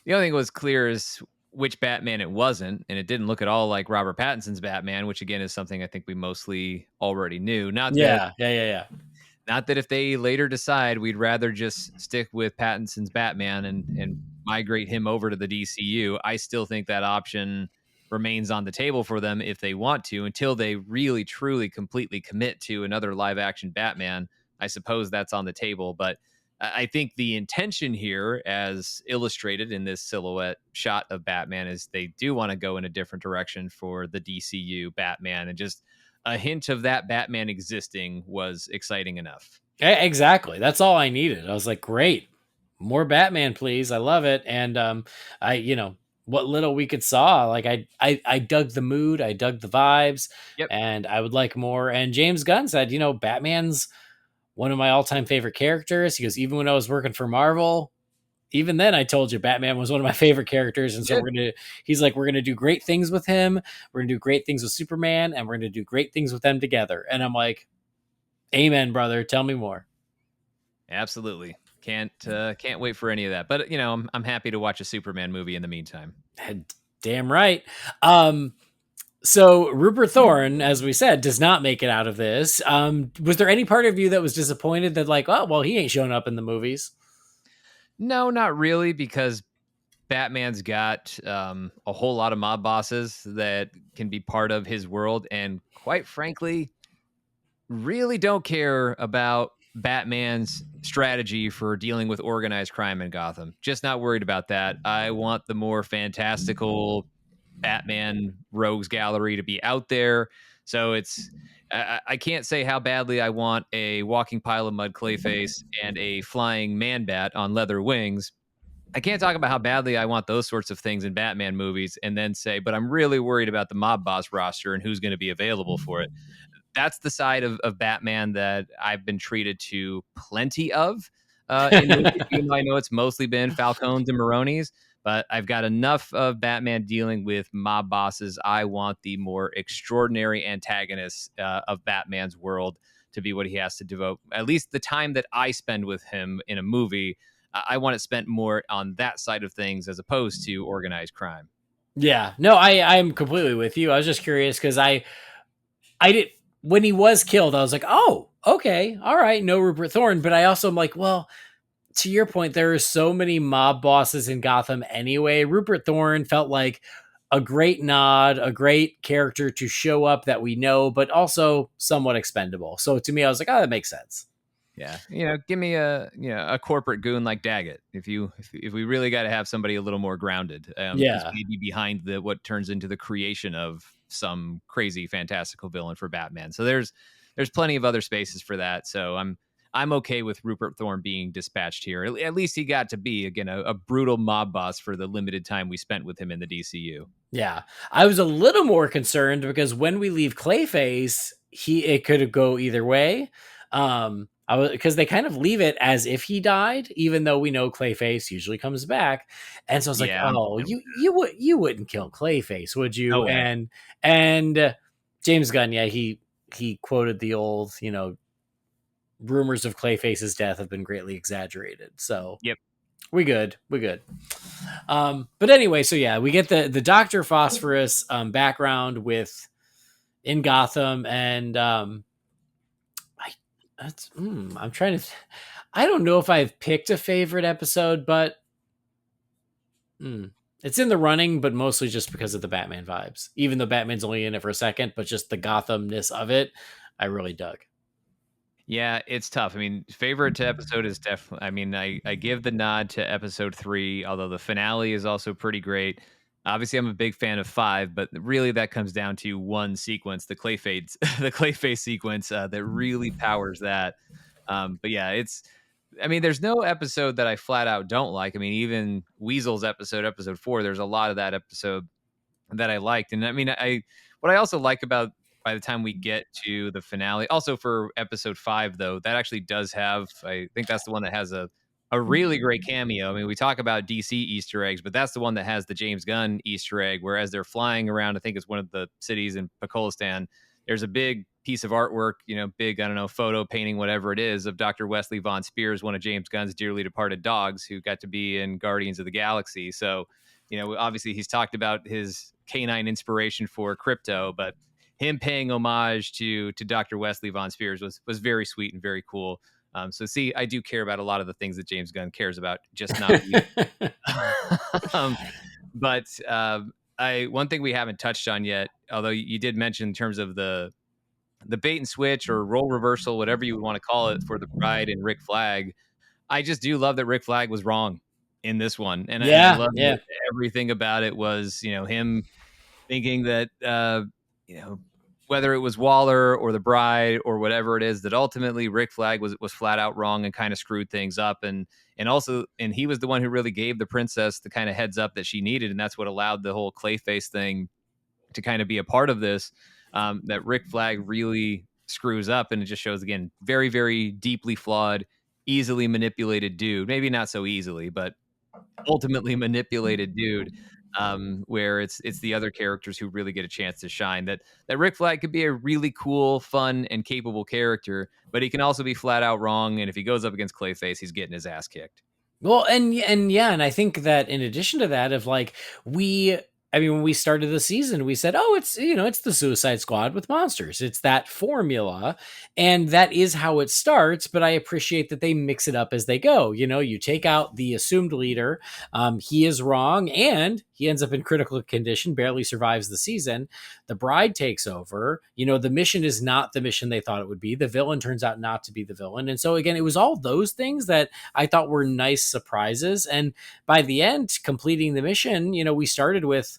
The only thing that was clear is which Batman it wasn't, and it didn't look at all like Robert Pattinson's Batman, which again is something I think we mostly already knew. Yeah. Not that if they later decide we'd rather just stick with Pattinson's Batman and migrate him over to the DCU, I still think that option remains on the table for them if they want to until they really truly completely commit to another live action Batman. I suppose that's on the table, but I think the intention here, as illustrated in this silhouette shot of Batman, is they do want to go in a different direction for the DCU Batman, and just a hint of that Batman existing was exciting enough. Exactly. That's all I needed. I was like, great, more Batman, please. I love it. And what little we could saw, like I dug the mood, I dug the vibes, Yep. and I would like more. And James Gunn said, Batman's one of my all-time favorite characters. He goes, even when I was working for Marvel, even then I told you Batman was one of my favorite characters. And so he's like, we're gonna do great things with him. We're gonna do great things with Superman, and we're gonna do great things with them together. And I'm like, amen, brother. Tell me more. Absolutely. Can't wait for any of that. But I'm happy to watch a Superman movie in the meantime. Damn right. So Rupert Thorne, as we said, does not make it out of this. Was there any part of you that was disappointed that like, oh, well, he ain't showing up in the movies? No, not really, because Batman's got a whole lot of mob bosses that can be part of his world, and quite frankly, really don't care about Batman's strategy for dealing with organized crime in Gotham. Just not worried about that. I want the more fantastical Batman rogues gallery to be out there. So I can't say how badly I want a walking pile of mud Clayface and a flying man bat on leather wings. I can't talk about how badly I want those sorts of things in Batman movies and then say, but I'm really worried about the mob boss roster and who's going to be available for it. That's the side of Batman that I've been treated to plenty of in movies, even though I know it's mostly been Falcones and Maronis. But I've got enough of Batman dealing with mob bosses. I want the more extraordinary antagonists of Batman's world to be what he has to devote. At least the time that I spend with him in a movie, I want it spent more on that side of things as opposed to organized crime. Yeah, no, I'm completely with you. I was just curious because I did when he was killed. I was like, oh, okay, all right, no Rupert Thorne. But I also am like, well, to your point, there are so many mob bosses in Gotham anyway. Rupert Thorne felt like a great nod, a great character to show up that we know, but also somewhat expendable. So to me, I was like, oh, that makes sense. Yeah, give me a corporate goon like Daggett. If we really got to have somebody a little more grounded, Yeah, maybe behind what turns into the creation of some crazy fantastical villain for Batman. So there's plenty of other spaces for that. So I'm okay with Rupert Thorne being dispatched here. At least he got to be again a brutal mob boss for the limited time we spent with him in the DCU. yeah. I was a little more concerned because when we leave Clayface, it could go either way. I was because they kind of leave it as if he died, even though we know Clayface usually comes back. And so I was like, Yeah, I'm oh, fine with you wouldn't kill Clayface, would that. No you? way. And James Gunn, yeah, he quoted the old, rumors of Clayface's death have been greatly exaggerated. So Yep. we good. But anyway, so yeah, we get the Dr. Phosphorus background with in Gotham, and I'm trying to. I don't know if I've picked a favorite episode, but it's in the running, but mostly just because of the Batman vibes. Even though Batman's only in it for a second, but just the Gothamness of it, I really dug. Yeah, it's tough. I mean, favorite to episode is definitely. I mean, I give the nod to episode 3, although the finale is also pretty great. Obviously, I'm a big fan of 5, but really that comes down to one sequence, the Clayface, the Clayface sequence that really powers that. But yeah, I mean, there's no episode that I flat out don't like. I mean, even Weasel's episode 4, there's a lot of that episode that I liked. And I mean, what I also like about by the time we get to the finale, also for episode 5, though, that actually does have, I think that's the one that has a really great cameo. I mean, we talk about DC Easter eggs, but that's the one that has the James Gunn Easter egg, whereas they're flying around, I think it's one of the cities in Pakistan. There's a big piece of artwork, big, I don't know, photo painting, whatever it is, of Dr. Wesley Von Spears, one of James Gunn's dearly departed dogs who got to be in Guardians of the Galaxy. So, obviously he's talked about his canine inspiration for Crypto, but him paying homage to Dr. Wesley Von Spears was very sweet and very cool. So see, I do care about a lot of the things that James Gunn cares about, just not you. But one thing we haven't touched on yet, although you did mention in terms of the bait and switch or role reversal, whatever you would want to call it, for the Bride and Rick Flag. I just do love that Rick Flag was wrong in this one, and I love that everything about it was him thinking that whether it was Waller or the Bride or whatever it is, that ultimately Rick Flag was flat out wrong and kind of screwed things up, and he was the one who really gave the princess the kind of heads up that she needed, and that's what allowed the whole Clayface thing to kind of be a part of this. That Rick Flag really screws up, and it just shows, again, very, very deeply flawed, easily manipulated dude. Maybe not so easily, but ultimately manipulated dude. Where it's the other characters who really get a chance to shine. That Rick Flag could be a really cool, fun, and capable character, but he can also be flat out wrong. And if he goes up against Clayface, he's getting his ass kicked. Well, and I think that in addition to that, when we started the season, we said, oh, it's the Suicide Squad with monsters. It's that formula. And that is how it starts. But I appreciate that they mix it up as they go. You take out the assumed leader. He is wrong. And he ends up in critical condition, barely survives the season. The Bride takes over. The mission is not the mission they thought it would be. The villain turns out not to be the villain. And so, again, it was all those things that I thought were nice surprises. And by the end, completing the mission, we started with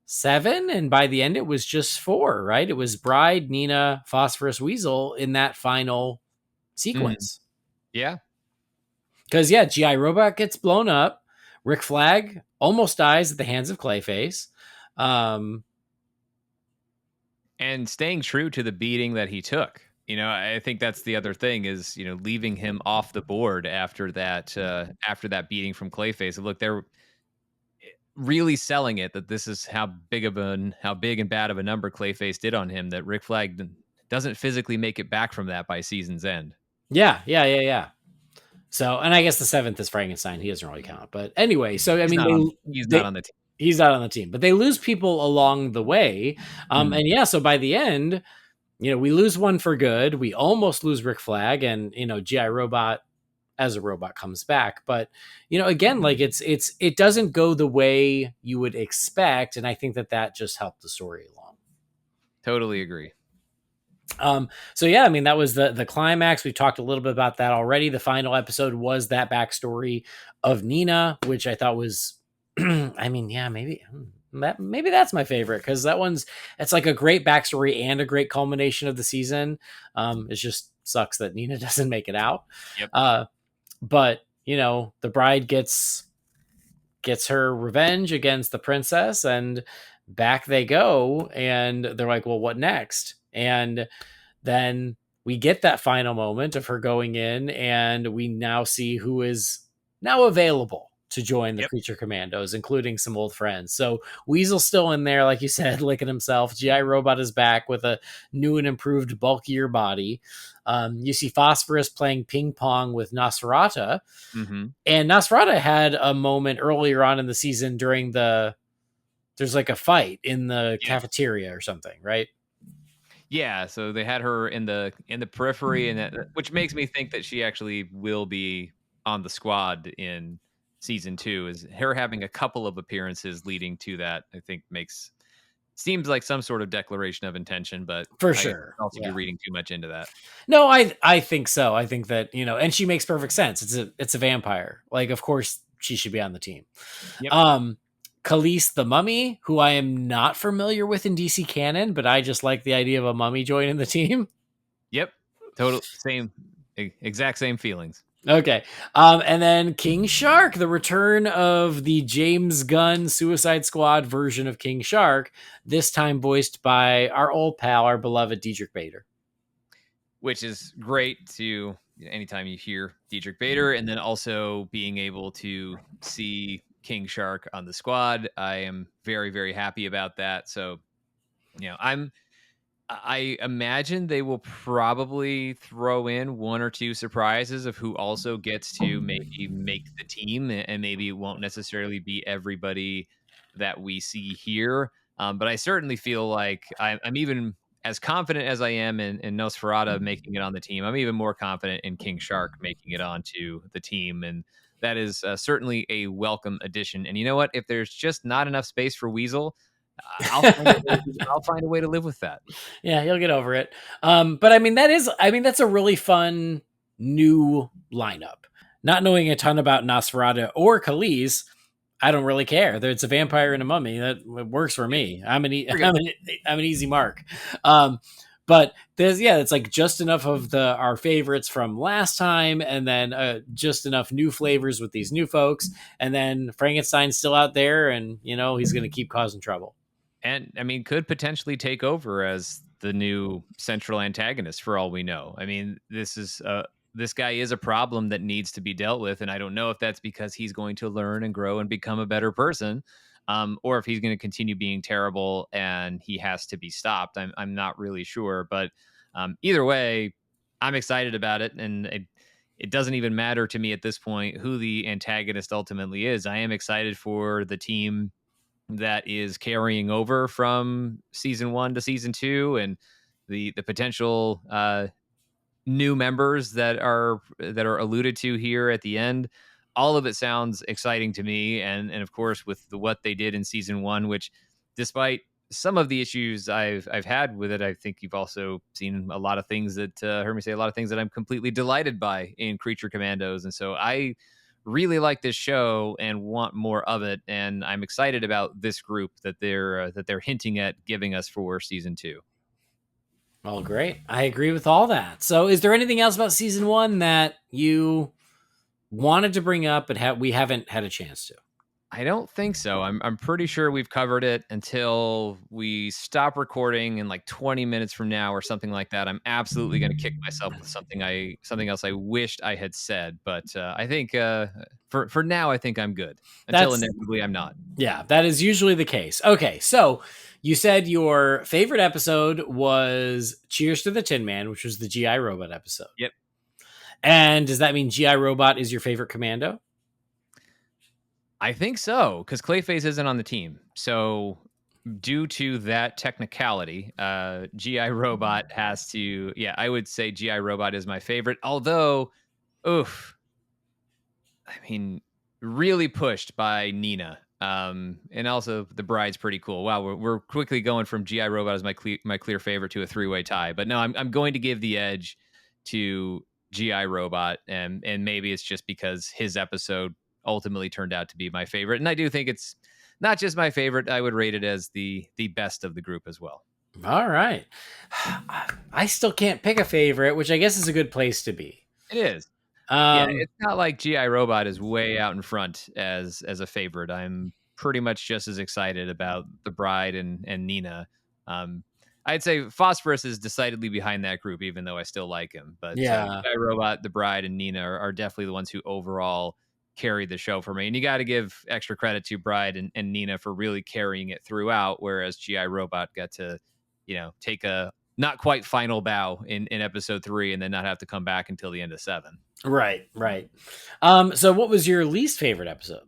7, and by the end it was just 4, right? It was Bride, Nina, Phosphorus, Weasel in that final sequence. Yeah. Because GI Robot gets blown up. Rick Flag almost dies at the hands of Clayface. And staying true to the beating that he took. I think that's the other thing is, leaving him off the board after that beating from Clayface. Look, they're really selling it that this is how big and bad of a number Clayface did on him, that Rick Flag doesn't physically make it back from that by season's end. Yeah. So, and I guess the 7th is Frankenstein. He doesn't really count. But anyway, so he's not on the team. He's not on the team, but they lose people along the way. And so by the end, we lose one for good. We almost lose Rick Flag, and GI Robot as a robot comes back. But again, like it doesn't go the way you would expect, and I think that just helped the story along. Totally agree. So yeah, I mean, that was the climax. We talked a little bit about that already. The final episode was that backstory of Nina, which I thought was I mean, yeah, maybe that's my favorite, because it's like a great backstory and a great culmination of the season. It just sucks that Nina doesn't make it out. Yep. But the Bride gets her revenge against the princess, and back they go, and they're like, well, what next? And then we get that final moment of her going in, and we now see who is now available to join the Creature Commandos, including some old friends. So Weasel's still in there, like you said, licking himself. GI Robot is back with a new and improved, bulkier body. You see Phosphorus playing ping pong with Nosferatu. Mm-hmm. And Nosferatu had a moment earlier on in the season during there's like a fight in the cafeteria or something, right? Yeah, so they had her in the periphery, and which makes me think that she actually will be on the squad in season 2. Is her having a couple of appearances leading to that, I think seems like some sort of declaration of intention, but for sure, also be reading too much into that. No, I think so. I think that, and she makes perfect sense. It's a vampire. Like, of course she should be on the team. Yep. Khalees the Mummy, who I am not familiar with in DC canon, but I just like the idea of a mummy joining the team. Yep. Total exact same feelings. Okay. And then King Shark, the return of the James Gunn Suicide Squad version of King Shark, this time voiced by our old pal, our beloved Diedrich Bader. Which is great to anytime you hear Diedrich Bader, and then also being able to see King Shark on the squad. I am very, very happy about that. So, I imagine they will probably throw in one or two surprises of who also gets to maybe make the team, and maybe it won't necessarily be everybody that we see here. But I certainly feel like I'm even as confident as I am in Nosferatu making it on the team. I'm even more confident in King Shark making it onto the team, and that is certainly a welcome addition. And you know what? If there's just not enough space for Weasel, I'll find a way to live with that. Yeah, he'll get over it. But I mean, that's a really fun new lineup. Not knowing a ton about Nosferatu or Khalees, I don't really care. It's a vampire and a mummy. That works for me. I'm an easy mark. But it's like just enough of our favorites from last time, and then just enough new flavors with these new folks, and then Frankenstein's still out there, and he's going to keep causing trouble. And I mean, could potentially take over as the new central antagonist for all we know. I mean, this guy is a problem that needs to be dealt with, and I don't know if that's because he's going to learn and grow and become a better person, or if he's going to continue being terrible and he has to be stopped. I'm not really sure, but either way, I'm excited about it, and it doesn't even matter to me at this point who the antagonist ultimately is. I am excited for the team that is carrying over from season 1 to season 2, and the potential new members that are alluded to here at the end. All of it sounds exciting to me, and of course with what they did in season 1, which despite some of the issues I've had with it, I think you've also seen a lot of things that heard me say a lot of things that I'm completely delighted by in Creature Commandos, and so I really like this show and want more of it, and I'm excited about this group that they're hinting at giving us for season 2. Well, great. I agree with all that. So, is there anything else about season 1 that you wanted to bring up but we haven't had a chance to? I don't think so. I'm pretty sure we've covered it until we stop recording in like 20 minutes from now or something like that. I'm absolutely going to kick myself with something else I wished I had said, but I think for now I think I'm good. Until inevitably I'm not. Yeah, that is usually the case. Okay, so you said your favorite episode was Cheers to the Tin Man, which was the GI Robot episode. Yep. And does that mean GI Robot is your favorite commando? I think so, because Clayface isn't on the team. So, due to that technicality, GI Robot has to. Yeah, I would say GI Robot is my favorite. Although, oof, I mean, really pushed by Nina. And also the bride's pretty cool. Wow, we're quickly going from GI Robot as my clear favorite to a 3-way tie. But no, I'm going to give the edge to GI Robot, and maybe it's just because his episode ultimately turned out to be my favorite. And I do think it's not just my favorite. I would rate it as the best of the group as well. All right. I still can't pick a favorite, which I guess is a good place to be. It is. Yeah, it's not like GI Robot is way out in front as a favorite. I'm pretty much just as excited about the bride and Nina. I'd say Phosphorus is decidedly behind that group, even though I still like him. But yeah, GI Robot, the bride, and Nina are definitely the ones who overall carried the show for me. And you got to give extra credit to Bride and Nina for really carrying it throughout, whereas GI Robot got to, take a not quite final bow in episode 3 and then not have to come back until the end of 7. Right. So what was your least favorite episode?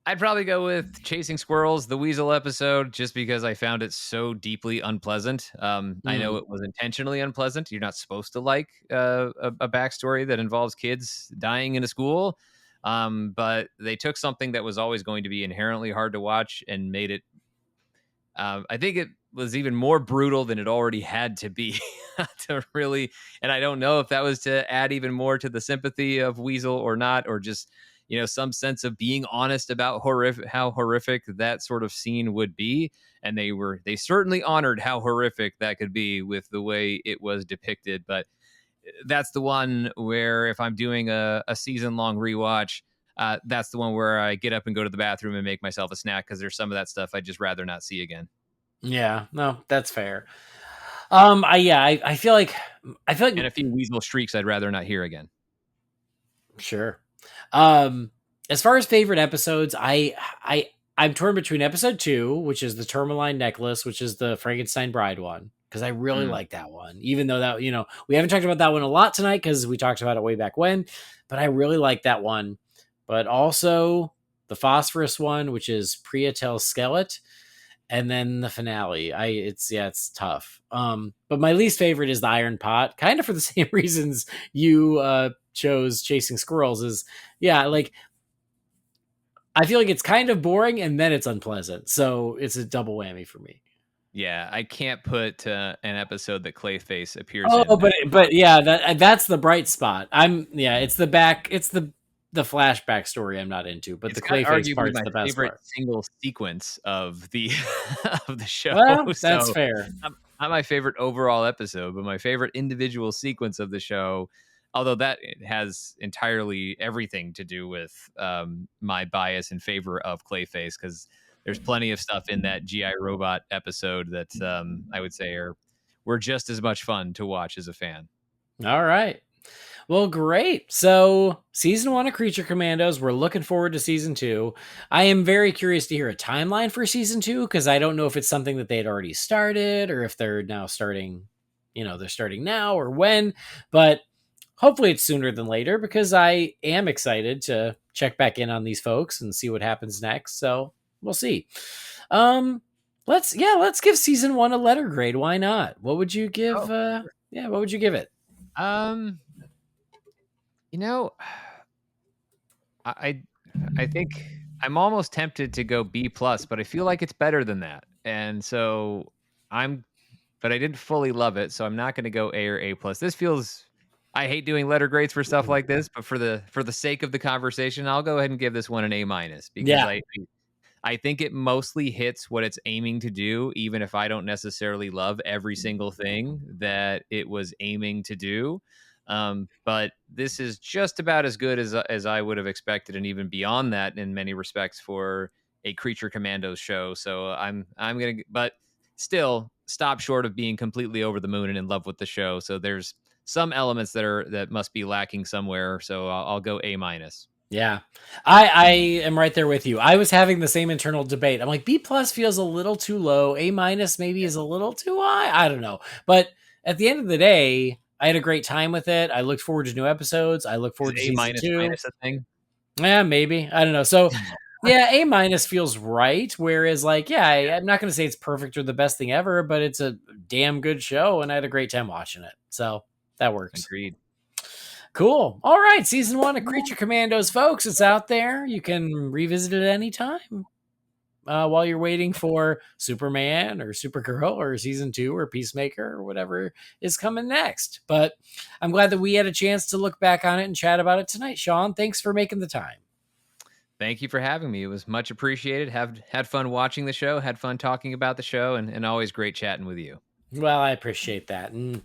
I'd probably go with Chasing Squirrels, the Weasel episode, just because I found it so deeply unpleasant. I know it was intentionally unpleasant. You're not supposed to like a backstory that involves kids dying in a school. But they took something that was always going to be inherently hard to watch and made it. I think it was even more brutal than it already had to be to really. And I don't know if that was to add even more to the sympathy of Weasel or not, or just some sense of being honest about how horrific that sort of scene would be. And they certainly honored how horrific that could be with the way it was depicted. But that's the one where if I'm doing a season-long rewatch, that's the one where I get up and go to the bathroom and make myself a snack because there's some of that stuff I'd just rather not see again. Yeah, no, that's fair. I feel like And a few weasel shrieks I'd rather not hear again. sure. As far as favorite episodes, I'm torn between episode 2, which is the Tourmaline necklace, which is the Frankenstein bride one, because I really like that one. Even though that, we haven't talked about that one a lot tonight because we talked about it way back when, but I really like that one. But also the phosphorus one, which is Priya tells Skelet, and then the finale. It's tough. But my least favorite is the Iron Pot, kind of for the same reasons you chose Chasing Squirrels. Like I feel like it's kind of boring and then it's unpleasant, so it's a double whammy for me. Yeah, I can't put an episode that Clayface appears Oh, in. but yeah, that's the bright spot. It's the flashback story I'm not into, but It's the Clayface arguably part's my the best favorite part. single sequence of the of the show. Well, that's So fair. not my favorite overall episode, but my favorite individual sequence of the show. Although that has entirely everything to do with my bias in favor of Clayface, because there's plenty of stuff in that GI Robot episode that I would say were just as much fun to watch as a fan. All right. Well, great. So, season 1 of Creature Commandos, we're looking forward to season 2. I am very curious to hear a timeline for season 2 because I don't know if it's something that they had already started or if they're now starting, they're starting now or when. But hopefully it's sooner than later because I am excited to check back in on these folks and see what happens next. So, we'll see. Let's give season 1 a letter grade. Why not? What would you give what would you give it? I think I'm almost tempted to go B+, but I feel like it's better than that. And so but I didn't fully love it, so I'm not going to go A or A+. This feels, I hate doing letter grades for stuff like this, but for the sake of the conversation, I'll go ahead and give this one an A- because I think it mostly hits what it's aiming to do, even if I don't necessarily love every single thing that it was aiming to do. But this is just about as good as I would have expected, and even beyond that in many respects for a Creature Commandos show. So I'm gonna, but still stop short of being completely over the moon and in love with the show. So there's some elements that must be lacking somewhere. So I'll go A-. Yeah, I am right there with you. I was having the same internal debate. I'm like, B+ feels a little too low. A- maybe is a little too high. I don't know. But at the end of the day, I had a great time with it. I looked forward to new episodes. I look forward to A- season 2. minus a thing. Yeah, maybe. I don't know. So yeah, A- feels right. Whereas I'm not going to say it's perfect or the best thing ever, but it's a damn good show. And I had a great time watching it. So that works. Agreed. Cool. All right. Season 1 of Creature Commandos, folks. It's out there. You can revisit it anytime while you're waiting for Superman or Supergirl or season 2 or Peacemaker or whatever is coming next. But I'm glad that we had a chance to look back on it and chat about it tonight. Sean, thanks for making the time. Thank you for having me. It was much appreciated. Had fun watching the show, had fun talking about the show, and always great chatting with you. Well, I appreciate that. And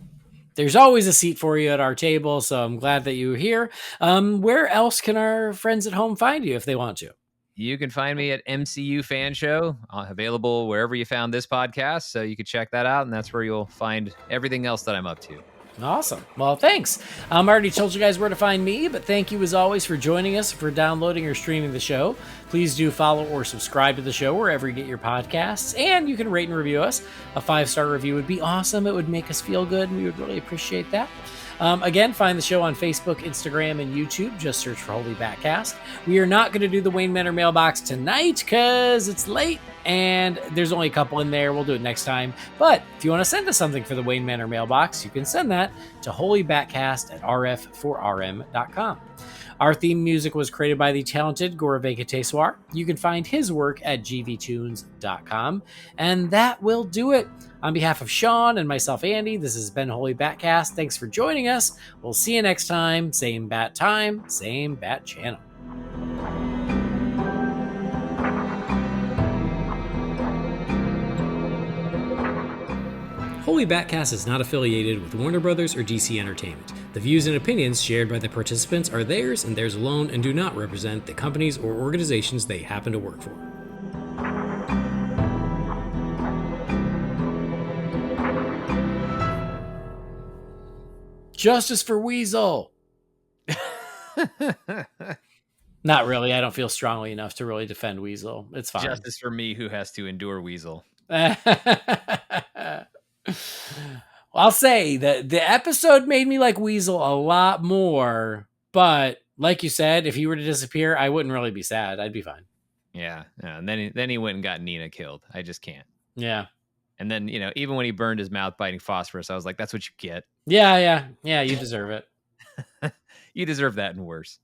there's always a seat for you at our table, so I'm glad that you were here. Where else can our friends at home find you if they want to? You can find me at MCU Fan Show, available wherever you found this podcast, so you can check that out, and that's where you'll find everything else that I'm up to. Awesome. Well, thanks. I already told you guys where to find me, but thank you as always for joining us, for downloading or streaming the show. Please do follow or subscribe to the show wherever you get your podcasts, and you can rate and review us. A 5-star review would be awesome. It would make us feel good, and we would really appreciate that. Again, find the show on Facebook, Instagram, and YouTube. Just search for Holy BatCast. We are not going to do the Wayne Manor mailbox tonight because it's late and there's only a couple in there. We'll do it next time. But if you want to send us something for the Wayne Manor mailbox, you can send that to holybatcast@rf4rm.com. Our theme music was created by the talented Gaurav Venkateswar. You can find his work at gvtunes.com. And that will do it. On behalf of Sean and myself, Andy, this has been Holy BatCast. Thanks for joining us. We'll see you next time. Same bat time, same bat channel. Holy BatCast is not affiliated with Warner Brothers or DC Entertainment. The views and opinions shared by the participants are theirs and theirs alone and do not represent the companies or organizations they happen to work for. Justice for Weasel! Not really. I don't feel strongly enough to really defend Weasel. It's fine. Justice for me who has to endure Weasel. I'll say that the episode made me like Weasel a lot more, but like you said, if he were to disappear, I wouldn't really be sad. I'd be fine. Yeah. And then he went and got Nina killed. I just can't. Yeah. And then, even when he burned his mouth biting phosphorus, I was like, that's what you get. Yeah. You deserve it. You deserve that and worse.